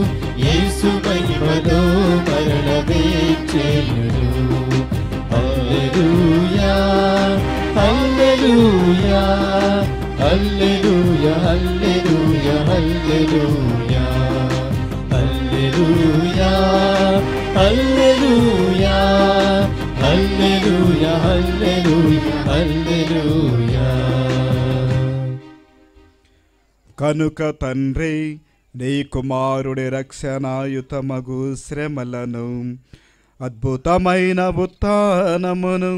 యేసు మహిమలో మరల వేంచేయును హల్లెలూయా hallelujah hallelujah hallelujah hallelujah hallelujah hallelujah hallelujah hallelujah హల్లెలూయా. కనుక తండ్రి నీ కుమారుడి రక్షణాయుతమగు శ్రమలను అద్భుతమైన ఉత్థానమును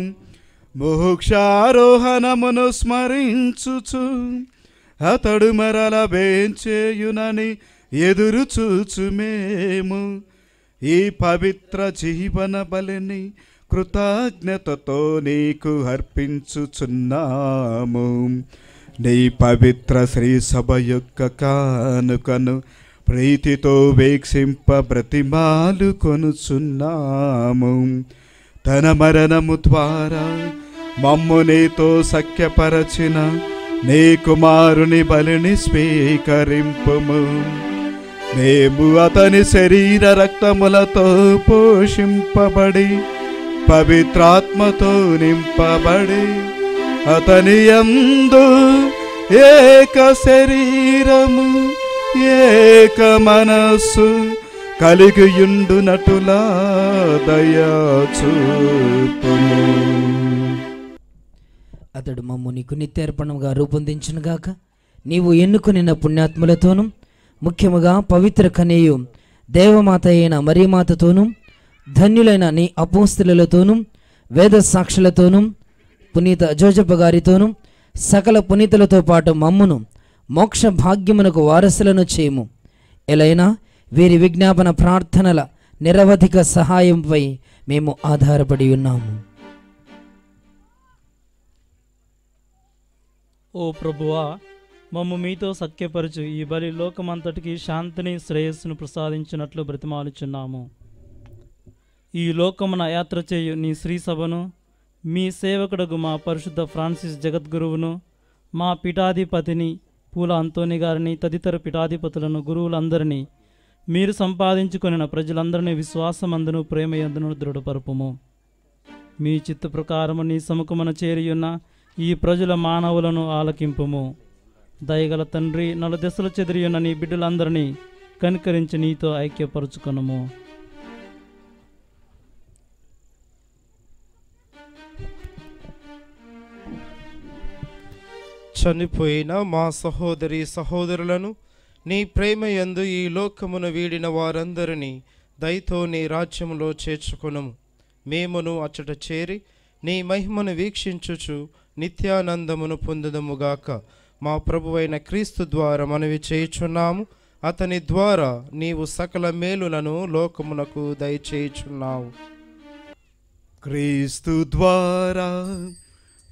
మోక్షారోహణమును స్మరించుచు అతడు మరల వేంచేయునని ఎదురు చూచు మేము ఈ పవిత్ర జీవన బలిని కృతజ్ఞతతో నీకు అర్పించుచున్నాము. నీ పవిత్ర శ్రీ సభ యొక్క కానుకను ప్రీతితో వీక్షింప బ్రతిమాలు కొనుచున్నాము. తన మరణము ద్వారా మమ్ము నీతో సఖ్యపరచిన నీ కుమారుని బలిని స్వీకరింపుము. మేము అతని శరీర రక్తములతో పోషింపబడి పవిత్రాత్మతో నింపబడి అతని యందు ఏక శరీరము ఏక మనస్సు కలిగియుండునటులా దయా చూపుము. అతడు మమ్ము నీకు నిత్యార్పణంగా రూపొందించునుగాక. నీవు ఎన్నుకొనిన పుణ్యాత్ములతోనూ ముఖ్యముగా పవిత్ర కన్యయు దేవమాత అయిన మరియమాతతోనూ ధన్యులైన నీ అపోస్తలులతోనూ వేద సాక్షులతోనూ పునీత జోజప్ప గారితోనూ సకల పునీతులతో పాటు మమ్మును మోక్ష భాగ్యమునకు వారసులను చేయము. ఎలైనా వీరి విజ్ఞాపన ప్రార్థనల నిరవధిక సహాయంపై మేము ఆధారపడి ఉన్నాము. ఓ ప్రభువా, మమ్ము మీతో సఖ్యపరచు ఈ బలి లోకమంతటికి శాంతిని శ్రేయస్సును ప్రసాదించినట్లు బ్రతిమాలుచున్నాము. ఈ లోకమున యాత్ర చేయు నీ శ్రీ సభను, మీ సేవకుడగు మా పరిశుద్ధ ఫ్రాన్సిస్ జగద్గురువును, మా పీఠాధిపతిని పూల అంతోని గారిని, తదితర పీఠాధిపతులను, గురువులందరినీ, మీరు సంపాదించుకొనిన ప్రజలందరినీ విశ్వాసమందును ప్రేమయందును దృఢపరుపుము. మీ చిత్త ప్రకారము నీ సముఖమున చేరియున్న ఈ ప్రజల మానవులను ఆలకింపుము. దయగల తండ్రి, నలుదెసలు చెదిరియున్న నీ బిడ్డలందరినీ కనికరించి నీతో ఐక్యపరుచుకొనుము. చనిపోయిన మా సహోదరి సహోదరులను నీ ప్రేమయందు ఈ లోకమును వీడిన వారందరినీ దయతో నీ రాజ్యములో చేర్చుకొనుము. మేమును అచ్చట చేరి నీ మహిమను వీక్షించుచు నిత్యానందమును పొందుదముగాక. మా ప్రభువైన క్రీస్తు ద్వారా మనవి చేయుచున్నాము. అతని ద్వారా నీవు సకల మేలులను లోకమునకు దయచేయుచున్నావు. క్రీస్తు ద్వారా,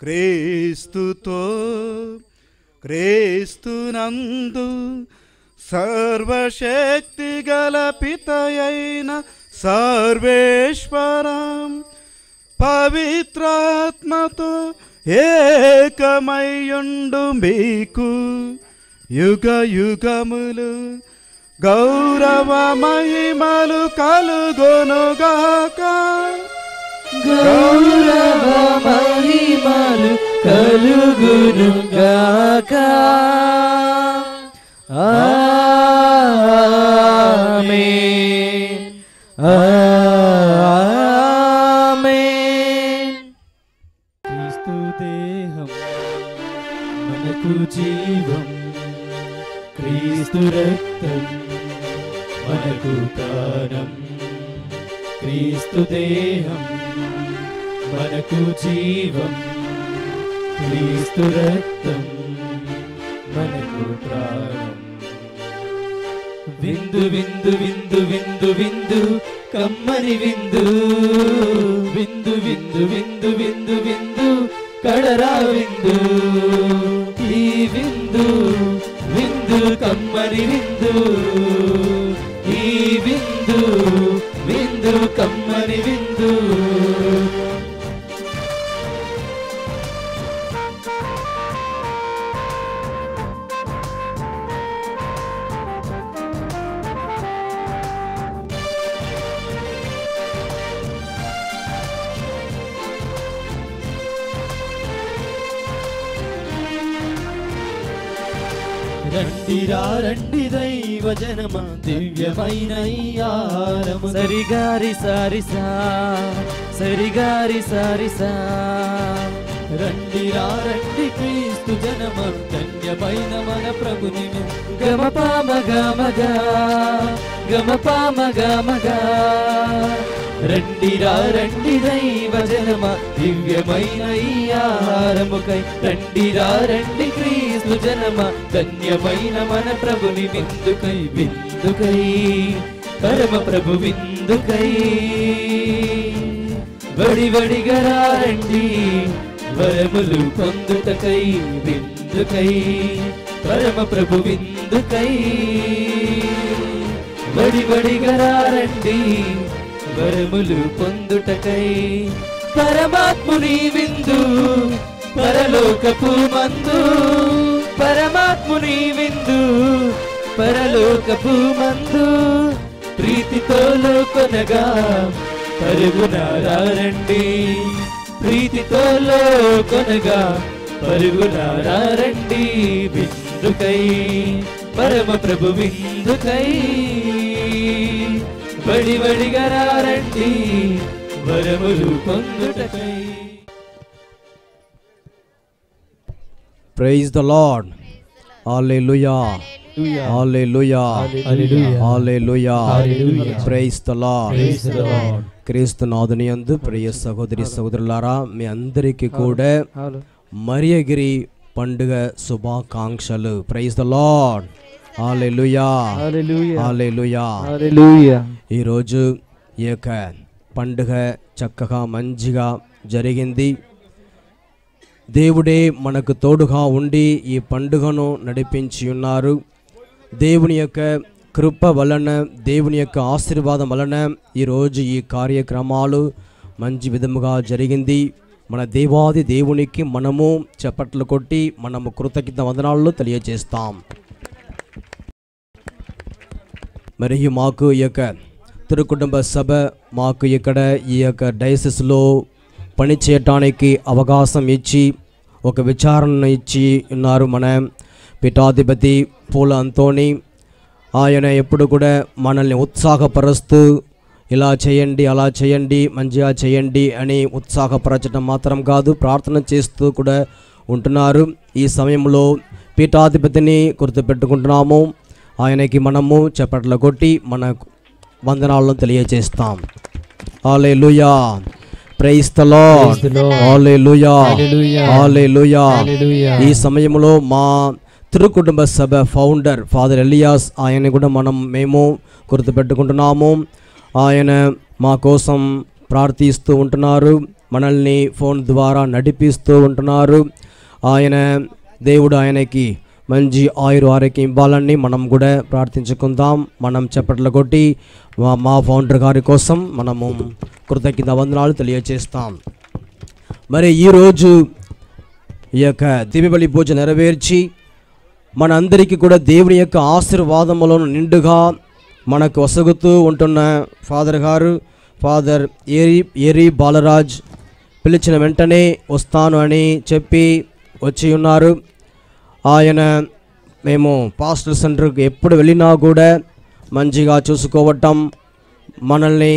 క్రీస్తుతో, క్రీస్తునందు సర్వశక్తి గల పితయైన సర్వేశ్వరం పవిత్రాత్మతో ఏకమయుండు మీకు యుగ యుగములు గౌరవ మహిమలు కలుగొనుగాక. గౌరవ మహిమలు కలుగునుగాక. ఆమేన్ ఆమేన్. క్రీస్తు దేహం మనకు జీవం, క్రీస్తు రక్తం మనకు ప్రాణం. క్రీస్తు దేహం మనకు జీవం, క్రీస్తు రక్తం మనకు ప్రాణం. విందు విందు విందు విందు విందు కమ్మని విందు, విందు విందు విందు విందు విందు కడరా విందు. ఈ విందు విందు కమ్మని విందు, ఈ విందు కమ్మని విందు రండిరా రండి దైవ జనమ దివ్యమైన ఈ ఆహారము సరిగారి సారిసా సరిగారి సారిసా రండిరా రండి క్రీస్తు జనమ ధన్యమైన మన ప్రభుని గమపామగమగా గమపామగమగా రండిరా రండి దైవ జనమ దివ్యమైన ఈ ఆహారముకై రండిరా రండి క్రీస్తు జనమ ధన్యమైన మన ప్రభుని విందుకై విందుకై పరమ ప్రభు విందుకై వడి వడిగా రండి వరములు పొందుటకై విందుకై పరమ ప్రభు విందుకై వడి వడిగా రండి వరములు పొందుటకై పరమాత్ముని విందు పరలోకపు మందు పరమాత్ముని విందు పరలోకపు మందు ప్రీతితో లోకొనగా పరుగున రండి ప్రీతితో లోకొనగా పరుగున రండి విందుకై పరమ ప్రభు విందుకై బడి బడిగా రండి వరములు పొందుటకై. Praise the Lord. Hallelujah hallelujah hallelujah praise the Lord. క్రీస్తునాథుని యందు ప్రియ సహోదరి సహోదరులారా, మీ అందరికీ కూడా మరియగిరి పండుగ శుభాకాంక్షలు. Praise the Lord. Hallelujah hallelujah hallelujah. ఈరోజు ఈ యొక్క పండుగ చక్కగా మంచిగా జరిగింది. దేవుడే మనకు తోడుగా ఉండి ఈ పండుగను నడిపించి ఉన్నారు. దేవుని యొక్క కృప వలన, దేవుని యొక్క ఆశీర్వాదం వలన ఈరోజు ఈ కార్యక్రమాలు మంచి విధముగా జరిగింది. మన దేవాది దేవునికి మనము చప్పట్లు కొట్టి మనము కృతజ్ఞత వందనాలు తెలియజేస్తాం. మరియు మాకు ఈ యొక్క తిరుకుటుంబ సభ మాకు ఇక్కడ ఈ యొక్క డైసిస్లో పని చేయటానికి అవకాశం ఇచ్చి ఒక విచారణ ఇచ్చి ఉన్నారు మన పీఠాధిపతి పూల అంతోని. ఆయన ఎప్పుడు కూడా మనల్ని ఉత్సాహపరుస్తూ ఇలా చేయండి అలా చేయండి మంచిగా చేయండి అని ఉత్సాహపరచడం మాత్రం కాదు, ప్రార్థన చేస్తూ కూడా ఉంటున్నారు. ఈ సమయంలో పీఠాధిపతిని గుర్తుపెట్టుకుంటున్నాము. ఆయనకి మనము చప్పట్లు కొట్టి మన వందనాలను తెలియజేస్తాం. Hallelujah praise the Lord. Hallelujah hallelujah. ఈ సమయంలో మా తిరుకుటుంబ సభ ఫౌండర్ ఫాదర్ ఎలియాస్, ఆయన కూడా మేము గుర్తుపెట్టుకుంటున్నాము. ఆయన మా కోసం ప్రార్థిస్తూ ఉంటున్నారు, మనల్ని ఫోన్ ద్వారా నడిపిస్తూ ఉంటున్నారు. ఆయన దేవుడు ఆయనకి మంచి ఆరోగ్యం ఇవ్వాలని మనం కూడా ప్రార్థించుకుందాం. మనం చప్పట్లు కొట్టి మా ఫౌండర్ గారి కోసం మనము కృతజ్ఞత వందనాలు తెలియజేస్తాం. మరి ఈరోజు ఈ యొక్క దివ్యబలి పూజ నెరవేర్చి మనందరికీ కూడా దేవుని యొక్క ఆశీర్వాదములను నిండుగా మనకు వసగుతూ ఉంటున్న ఫాదర్ గారు, ఫాదర్ ఏరి బాలరాజ్ పిలిచిన వెంటనే వస్తాను అని చెప్పి వచ్చి ఉన్నారు. ఆయన మేము పాస్టర్ సెంటర్కి ఎప్పుడు వెళ్ళినా కూడా మంచిగా చూసుకోవటం, మనల్ని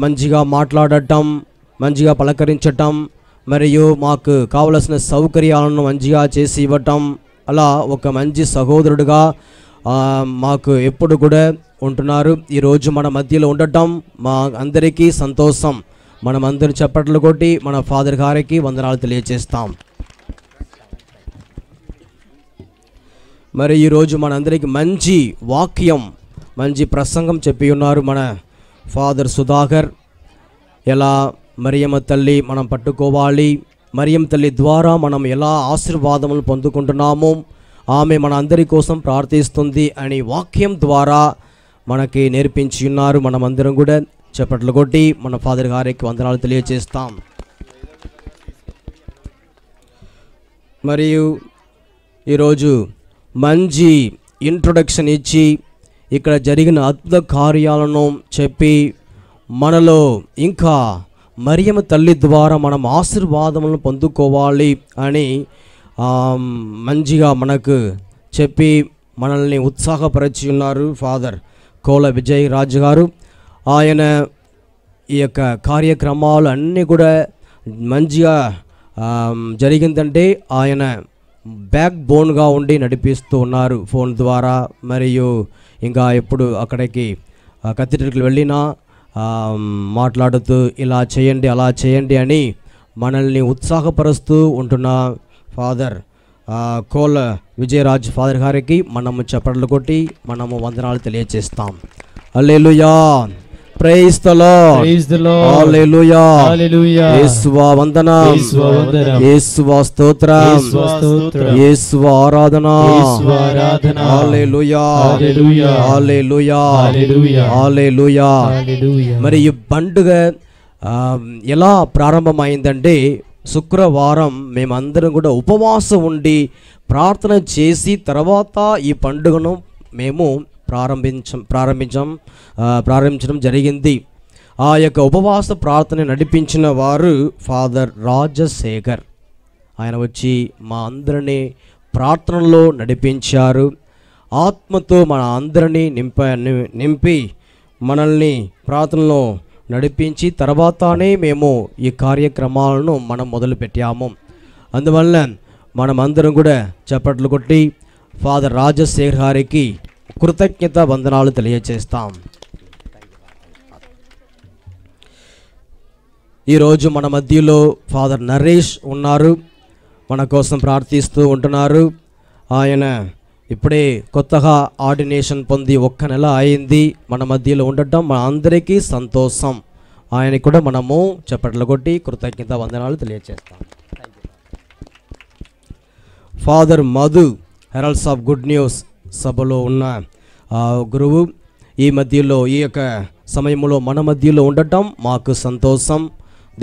మంచిగా మాట్లాడటం, మంచిగా పలకరించటం, మరియు మాకు కావలసిన సౌకర్యాలను మంచిగా చేసి ఇవ్వటం, అలా ఒక మంచి సహోదరుడుగా మాకు ఎప్పుడు కూడా ఉంటున్నారు. ఈరోజు మన మధ్యలో ఉండటం మా అందరికీ సంతోషం. మనం అందరూ చప్పట్లు కొట్టి మన ఫాదర్ గారికి వందనాలు తెలియజేస్తాం. మరి ఈరోజు మనందరికీ మంచి వాక్యం, మంచి ప్రసంగం చెప్పి ఉన్నారు మన ఫాదర్ సుధాకర్. ఎలా మరియమ్మ తల్లి మనం పట్టుకోవాలి, మరియమ్మ తల్లి ద్వారా మనం ఎలా ఆశీర్వాదములు పొందుకుంటున్నాము, ఆమె మన అందరి కోసం ప్రార్థిస్తుంది అని వాక్యం ద్వారా మనకి నేర్పించి ఉన్నారు. మనమందరం కూడా చప్పట్లు కొట్టి మన ఫాదర్ గారికి వందనాలు తెలియజేస్తాం. మరియు ఈరోజు మంచి ఇంట్రొడక్షన్ ఇచ్చి ఇక్కడ జరిగిన అద్భుత కార్యాలను చెప్పి మనలో ఇంకా మరియమ్మ తల్లి ద్వారా మనం ఆశీర్వాదములను పొందుకోవాలి అని మంచిగా మనకు చెప్పి మనల్ని ఉత్సాహపరిచి ఉన్నారు ఫాదర్ కోల విజయ్ రాజు గారు. ఆయన ఈ యొక్క కార్యక్రమాలు అన్నీ కూడా మంచిగా జరిగిందంటే ఆయన బ్యాక్ బోన్గా ఉండి నడిపిస్తూ ఉన్నారు ఫోన్ ద్వారా. మరియు ఇంకా ఎప్పుడు అక్కడికి కథీడ్రల్కి వెళ్ళినా మాట్లాడుతూ ఇలా చేయండి అలా చేయండి అని మనల్ని ఉత్సాహపరుస్తూ ఉంటున్న ఫాదర్ కోల విజయరాజ్ ఫాదర్ గారికి మనము చప్పట్లు కొట్టి మనము వందనాలు తెలియజేస్తాం. Hallelujah, praise the Lord, praise the Lord, hallelujah, hallelujah, యేసువా వందనం, యేసువా వందనం, యేసువా స్తోత్రం, యేసువా స్తోత్రం, యేసువా ఆరాధన, యేసువా ఆరాధన, హల్లెలూయా, హల్లెలూయా, హల్లెలూయా, హల్లెలూయా, హల్లెలూయా. హల్లెలూయా. మరి ఈ పండుగ ఎలా ప్రారంభమైందంటే శుక్రవారం మేమందరం కూడా ఉపవాసం ఉండి ప్రార్థన చేసి తర్వాత ఈ పండుగను మేము ప్రారంభించడం జరిగింది. ఆ యొక్క ఉపవాస ప్రార్థన నడిపించిన వారు ఫాదర్ రాజశేఖర్. ఆయన వచ్చి మా అందరినీ ప్రార్థనలో నడిపించారు. ఆత్మతో మన అందరినీ నింపి మనల్ని ప్రార్థనలో నడిపించి తర్వాతనే మేము ఈ కార్యక్రమాలను మనం మొదలుపెట్టాము. అందువల్ల మనమందరం కూడా చప్పట్లు కొట్టి ఫాదర్ రాజశేఖర్ గారికి కృతజ్ఞత వందనాలు తెలియజేస్తాం. ఈరోజు మన మధ్యలో ఫాదర్ నరేష్ ఉన్నారు, మన కోసం ప్రార్థిస్తూ ఉంటున్నారు. ఆయన ఇప్పుడే కొత్తగా ఆర్డినేషన్ పొంది 1 నెల అయింది. మన మధ్యలో ఉండటం మన అందరికీ సంతోషం. ఆయనకి కూడా మనము చప్పట్లు కొట్టి కృతజ్ఞత వందనాలు తెలియజేస్తాం. Father Madhu heralds of good news సభలో ఉన్న గురువు ఈ మధ్యలో ఈ యొక్క సమయంలో మన మధ్యలో ఉండటం మాకు సంతోషం.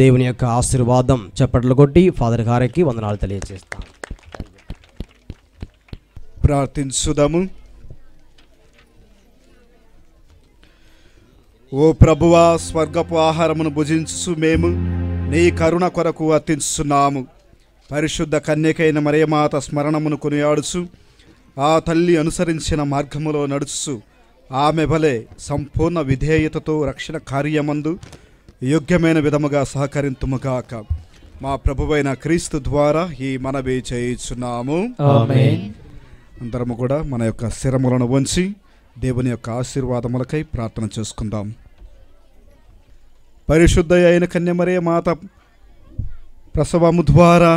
దేవుని యొక్క ఆశీర్వాదం. చప్పట్లు కొట్టి ఫాదర్ గారికి వందనాలు తెలియజేస్తాం. ప్రార్థించుదాము. ఓ ప్రభువా, స్వర్గపు ఆహారమును భుజించు మేము నీ కరుణ కొరకు అర్థించున్నాము. పరిశుద్ధ కన్యకైన మరియమాత స్మరణమును కొనియాడుచు ఆ తల్లి అనుసరించిన మార్గములో నడుచు ఆమె వలె సంపూర్ణ విధేయతతో రక్షణ కార్యమందు యోగ్యమైన విధముగా సహకరింతుముగాక. మా ప్రభువైన క్రీస్తు ద్వారా ఈ మనవి చేయుచున్నాము. ఆమేన్. అందరము కూడా మన యొక్క శిరములను వంచి దేవుని యొక్క ఆశీర్వాదములకై ప్రార్థన చేసుకుందాం. పరిశుద్ధ అయిన కన్యమరియ మాత ప్రసవము ద్వారా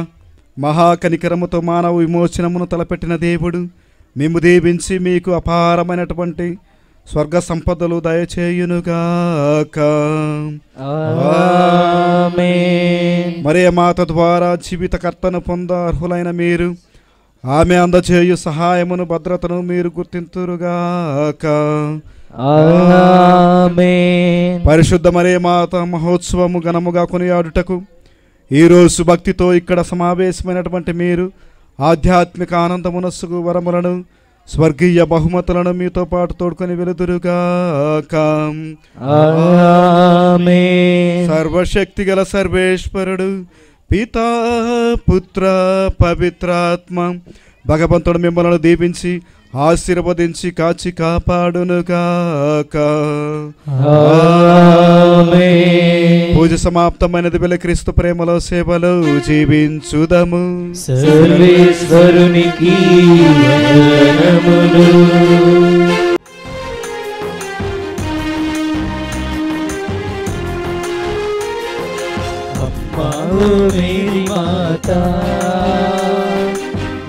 మహాకనికరముతో మానవ విమోచనమును తలపెట్టిన దేవుడు మేము దీవించి మీకు అపారమైనటువంటి స్వర్గ సంపదలు దయచేయునుగాక. ఆమేన్. మరియ మాత ద్వారా జీవితకర్తను పొంద అర్హులైన మీరు ఆమె అందచేయు సహాయమును భద్రతను మీరు గుర్తింతురుగాక. ఆమేన్. పరిశుద్ధ మరియ మాత మహోత్సవము ఘనముగా కొనియాడుటకు ఈరోజు భక్తితో ఇక్కడ సమావేశమైనటువంటి మీరు ఆధ్యాత్మిక ఆనందమునస్సుకు వరములను స్వర్గీయ బహుమతులను మీతో పాటు తోడుకొని వెలుదురుగాక. ఆమేన్. సర్వశక్తి గల సర్వేశ్వరుడు పితా పుత్ర పవిత్రాత్మ భగవంతుడు మిమ్మల్ని దీవించి ఆశీర్వదించి కాచి కాపాడునుగాక. ఆమేన్. పూజ సమాప్తమైనది వెల క్రీస్తు ప్రేమలో సేవలో జీవించుదము. సర్వేశ్వరునికి వందనములు. అమ్మా మేరీ మాతా,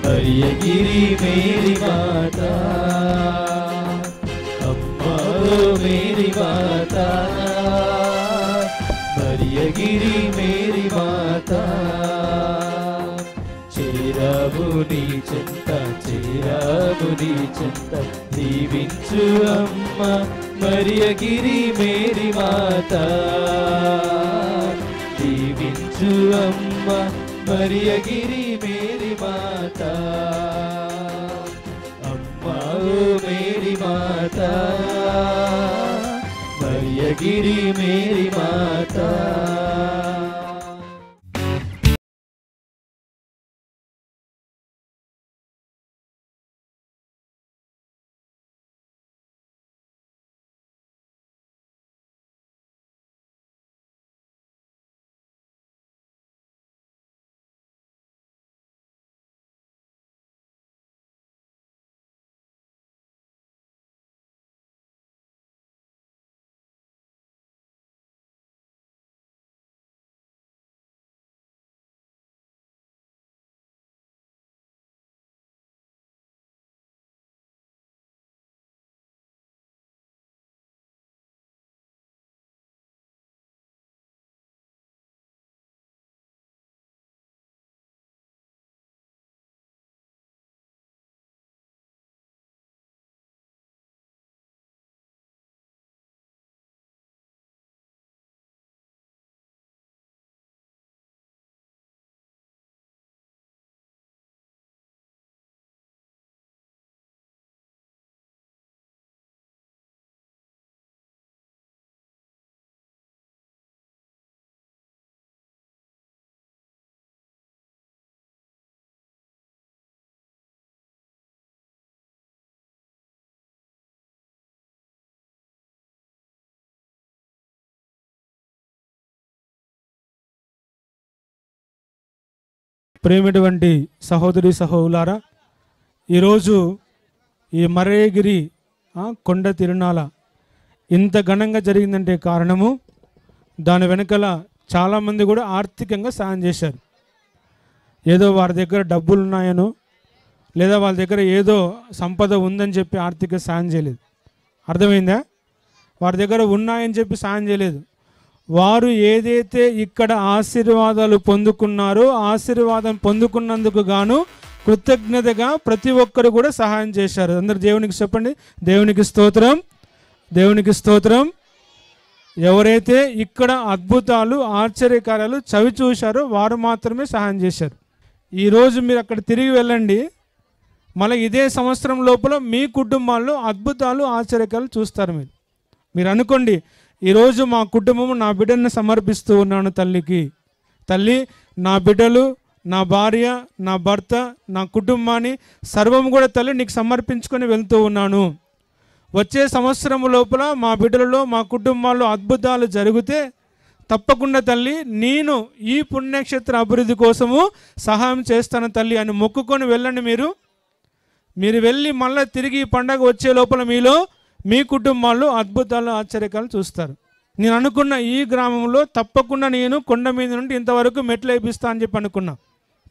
మరియగిరి మేరీ మాతా, అమ్మా మేరీ మాతా, మరియగిరి మేరీ మాతా, చేరవ చేరాము నీ చెంత చేరాము నీ చెంత దీవించు అమ్మ మరియగిరి మేరీ మాత దీవించు అమ్మ మరియగిరి మేరీ మాత అమ్మా ఓ మేరీ మాత మరియగిరి మేరీ మాత. ప్రేమటువంటి సహోదరి సహోదరులారా, ఈరోజు ఈ మర్రగిరి కొండ తిరునాళ ఇంత ఘనంగా జరిగిందంటే కారణము దాని వెనకాల చాలామంది కూడా ఆర్థికంగా సాయం చేశారు. ఏదో వారి దగ్గర డబ్బులు ఉన్నాయనో లేదా వాళ్ళ దగ్గర ఏదో సంపద ఉందని చెప్పి ఆర్థిక సాయం చేయలేదు. అర్థమైందా? వారి దగ్గర ఉన్నాయని చెప్పి సాయం చేయలేదు. వారు ఏదైతే ఇక్కడ ఆశీర్వాదాలు పొందుకున్నారో ఆశీర్వాదం పొందుకున్నందుకు గాను కృతజ్ఞతగా ప్రతి ఒక్కరు కూడా సహాయం చేశారు. అందరు దేవునికి చెప్పండి, దేవునికి స్తోత్రం, దేవునికి స్తోత్రం. ఎవరైతే ఇక్కడ అద్భుతాలు ఆశ్చర్యకార్యాలు చవి చూశారో వారు మాత్రమే సహాయం చేశారు. ఈరోజు మీరు అక్కడ తిరిగి వెళ్ళండి, మళ్ళీ ఇదే సంవత్సరం లోపల మీ కుటుంబాల్లో అద్భుతాలు ఆశ్చర్యకాలు చూస్తారు. మీరు అనుకోండి, ఈరోజు మా కుటుంబము నా బిడ్డను సమర్పిస్తూ ఉన్నాను తల్లికి. తల్లి, నా బిడ్డలు, నా భార్య, నా భర్త, నా కుటుంబాన్ని సర్వం కూడా తల్లి నీకు సమర్పించుకొని వెళ్తూ ఉన్నాను. వచ్చే సంవత్సరం లోపల మా బిడ్డలలో మా కుటుంబాల్లో అద్భుతాలు జరిగితే తప్పకుండా తల్లి నేను ఈ పుణ్యక్షేత్ర అభివృద్ధి కోసము సహాయం చేస్తాను తల్లి అని మొక్కుకొని వెళ్ళండి. మీరు వెళ్ళి మళ్ళీ తిరిగి పండగ వచ్చే లోపల మీలో మీ కుటుంబాల్లో అద్భుతాలు ఆశ్చర్యకాలు చూస్తారు. నేను అనుకున్న ఈ గ్రామంలో తప్పకుండా నేను కొండ మీద నుండి ఇంతవరకు మెట్లు వేయిస్తా అని చెప్పి అనుకున్నా.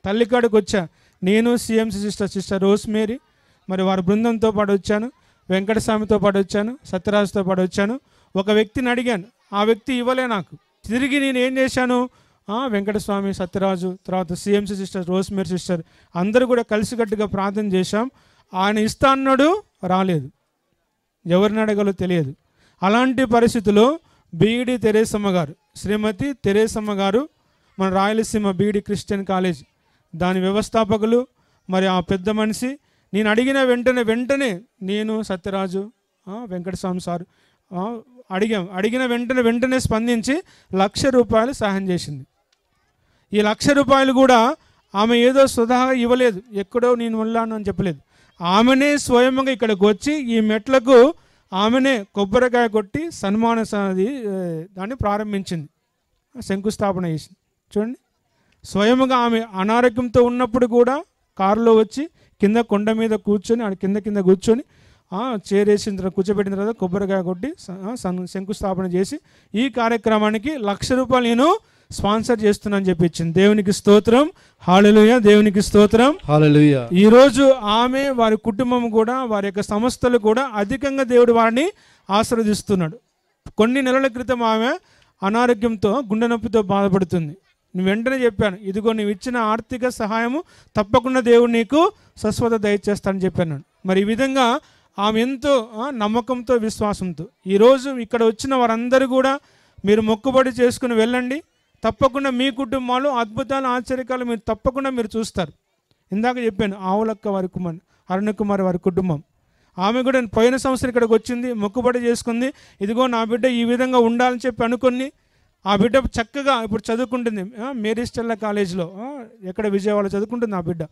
తల్లికాడికి వచ్చా, నేను సిఎంసి సిస్టర్ రోస్మేరీ మరి వారి బృందంతో పాటు వచ్చాను, వెంకటస్వామితో పాటు వచ్చాను, సత్యరాజుతో పాటు వచ్చాను. ఒక వ్యక్తిని అడిగాను, ఆ వ్యక్తి ఇవ్వలే నాకు. తిరిగి నేను ఏం చేశాను, వెంకటస్వామి, సత్యరాజు, తర్వాత సిఎంసి సిస్టర్ రోస్మేరీ సిస్టర్ అందరూ కూడా కలిసికట్టుగా ప్రార్థన చేశాం. ఆయన ఇస్తా అన్నాడు, రాలేదు. ఎవరిని అడగాలో తెలియదు. అలాంటి పరిస్థితుల్లో బీఈడి తెరేసమ్మ గారు, శ్రీమతి తెరేసమ్మ గారు, మన రాయలసీమ బీఈడి క్రిస్టియన్ కాలేజ్ దాని వ్యవస్థాపకులు, మరి ఆ పెద్ద మనిషి, నేను అడిగిన వెంటనే నేను సత్యరాజు వెంకటస్వామి సార్ అడిగిన వెంటనే స్పందించి ₹1,00,000 సహాయం చేసింది. ఈ ₹1,00,000 కూడా ఆమె ఏదో స్వతహాగా ఇవ్వలేదు, ఎక్కడో నేను వెళ్ళాను అని చెప్పలేదు. ఆమెనే స్వయంగా ఇక్కడికి వచ్చి ఈ మెట్లకు ఆమెనే కొబ్బరికాయ కొట్టి దాన్ని ప్రారంభించింది, శంకుస్థాపన చేసింది. చూడండి, స్వయంగా ఆమె అనారోగ్యంతో ఉన్నప్పుడు కూడా కారులో వచ్చి కింద కొండ మీద కూర్చొని కింద కూర్చొని చేరేసిన తర్వాత కూర్చోబెట్టిన తర్వాత కొబ్బరికాయ కొట్టి శంకుస్థాపన చేసి ఈ కార్యక్రమానికి ₹1,00,000 నేను స్పాన్సర్ చేస్తున్నాను చెప్పి ఇచ్చింది. దేవునికి స్తోత్రం, హల్లెలూయా, దేవునికి స్తోత్రం, హల్లెలూయా. ఈరోజు ఆమె వారి కుటుంబం కూడా వారి యొక్క సంస్థలు కూడా అధికంగా దేవుడు వారిని ఆశీర్వదిస్తున్నాడు. కొన్ని నెలల క్రితం ఆమె అనారోగ్యంతో గుండె నొప్పితో బాధపడుతుంది. నువ్వు వెంటనే చెప్పాను, ఇదిగో నువ్వు ఇచ్చిన ఆర్థిక సహాయము తప్పకుండా దేవుడు నీకు స్వస్థత దయచేస్తానని చెప్పాను. మరి ఈ విధంగా ఆమె ఎంతో నమ్మకంతో విశ్వాసంతో ఈరోజు ఇక్కడ వచ్చిన వారందరూ కూడా మీరు మొక్కుబడి చేసుకుని వెళ్ళండి. తప్పకుండా మీ కుటుంబాలు అద్భుతాలు ఆశ్చర్యకాలు మీరు తప్పకుండా మీరు చూస్తారు. ఇందాక చెప్పాను ఆవులక్క వారి కుమార్ అరుణ్ కుమార్ వారి కుటుంబం, ఆమె కూడా పోయిన సంవత్సరం ఇక్కడికి వచ్చింది, మొక్కుబడి చేసుకుంది. ఇదిగో నా బిడ్డ ఈ విధంగా ఉండాలని చెప్పి అనుకుని ఆ బిడ్డ చక్కగా ఇప్పుడు చదువుకుంటుంది మేరీ స్టెల్లా కాలేజీలో, ఎక్కడ విజయవాడ చదువుకుంటుంది. ఆ బిడ్డ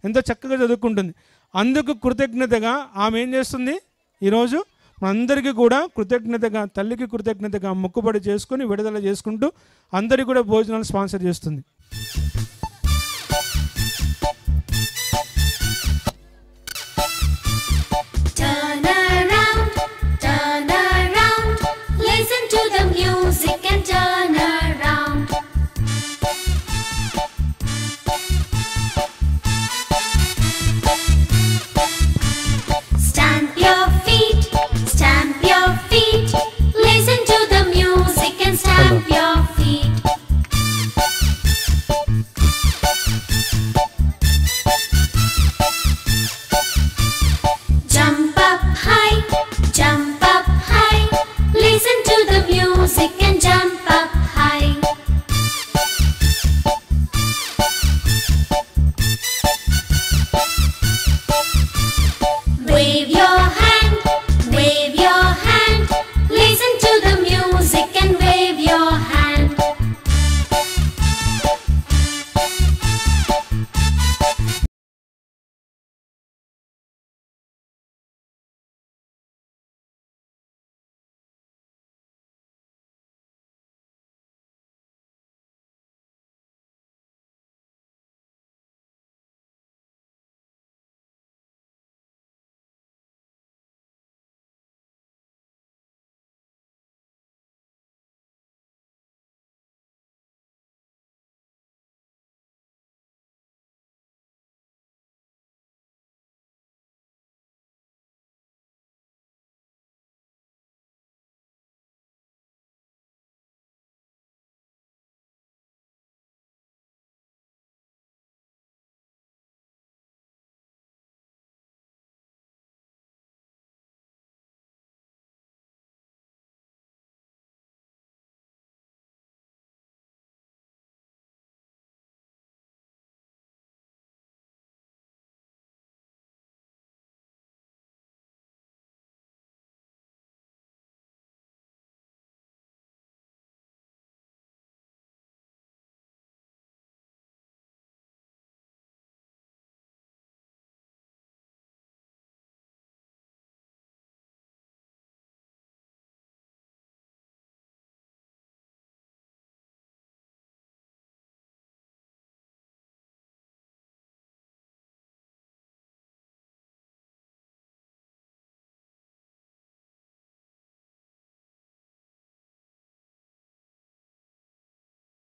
ఎంతో చక్కగా చదువుకుంటుంది. అందుకు కృతజ్ఞతగా ఆమె ఏం చేస్తుంది, ఈరోజు మనందరికీ కూడా కృతజ్ఞతగా, తల్లికి కృతజ్ఞతగా మొక్కుబడి చేసుకుని విడుదల చేసుకుంటూ అందరికీ కూడా భోజనాలు స్పాన్సర్ చేస్తుంది.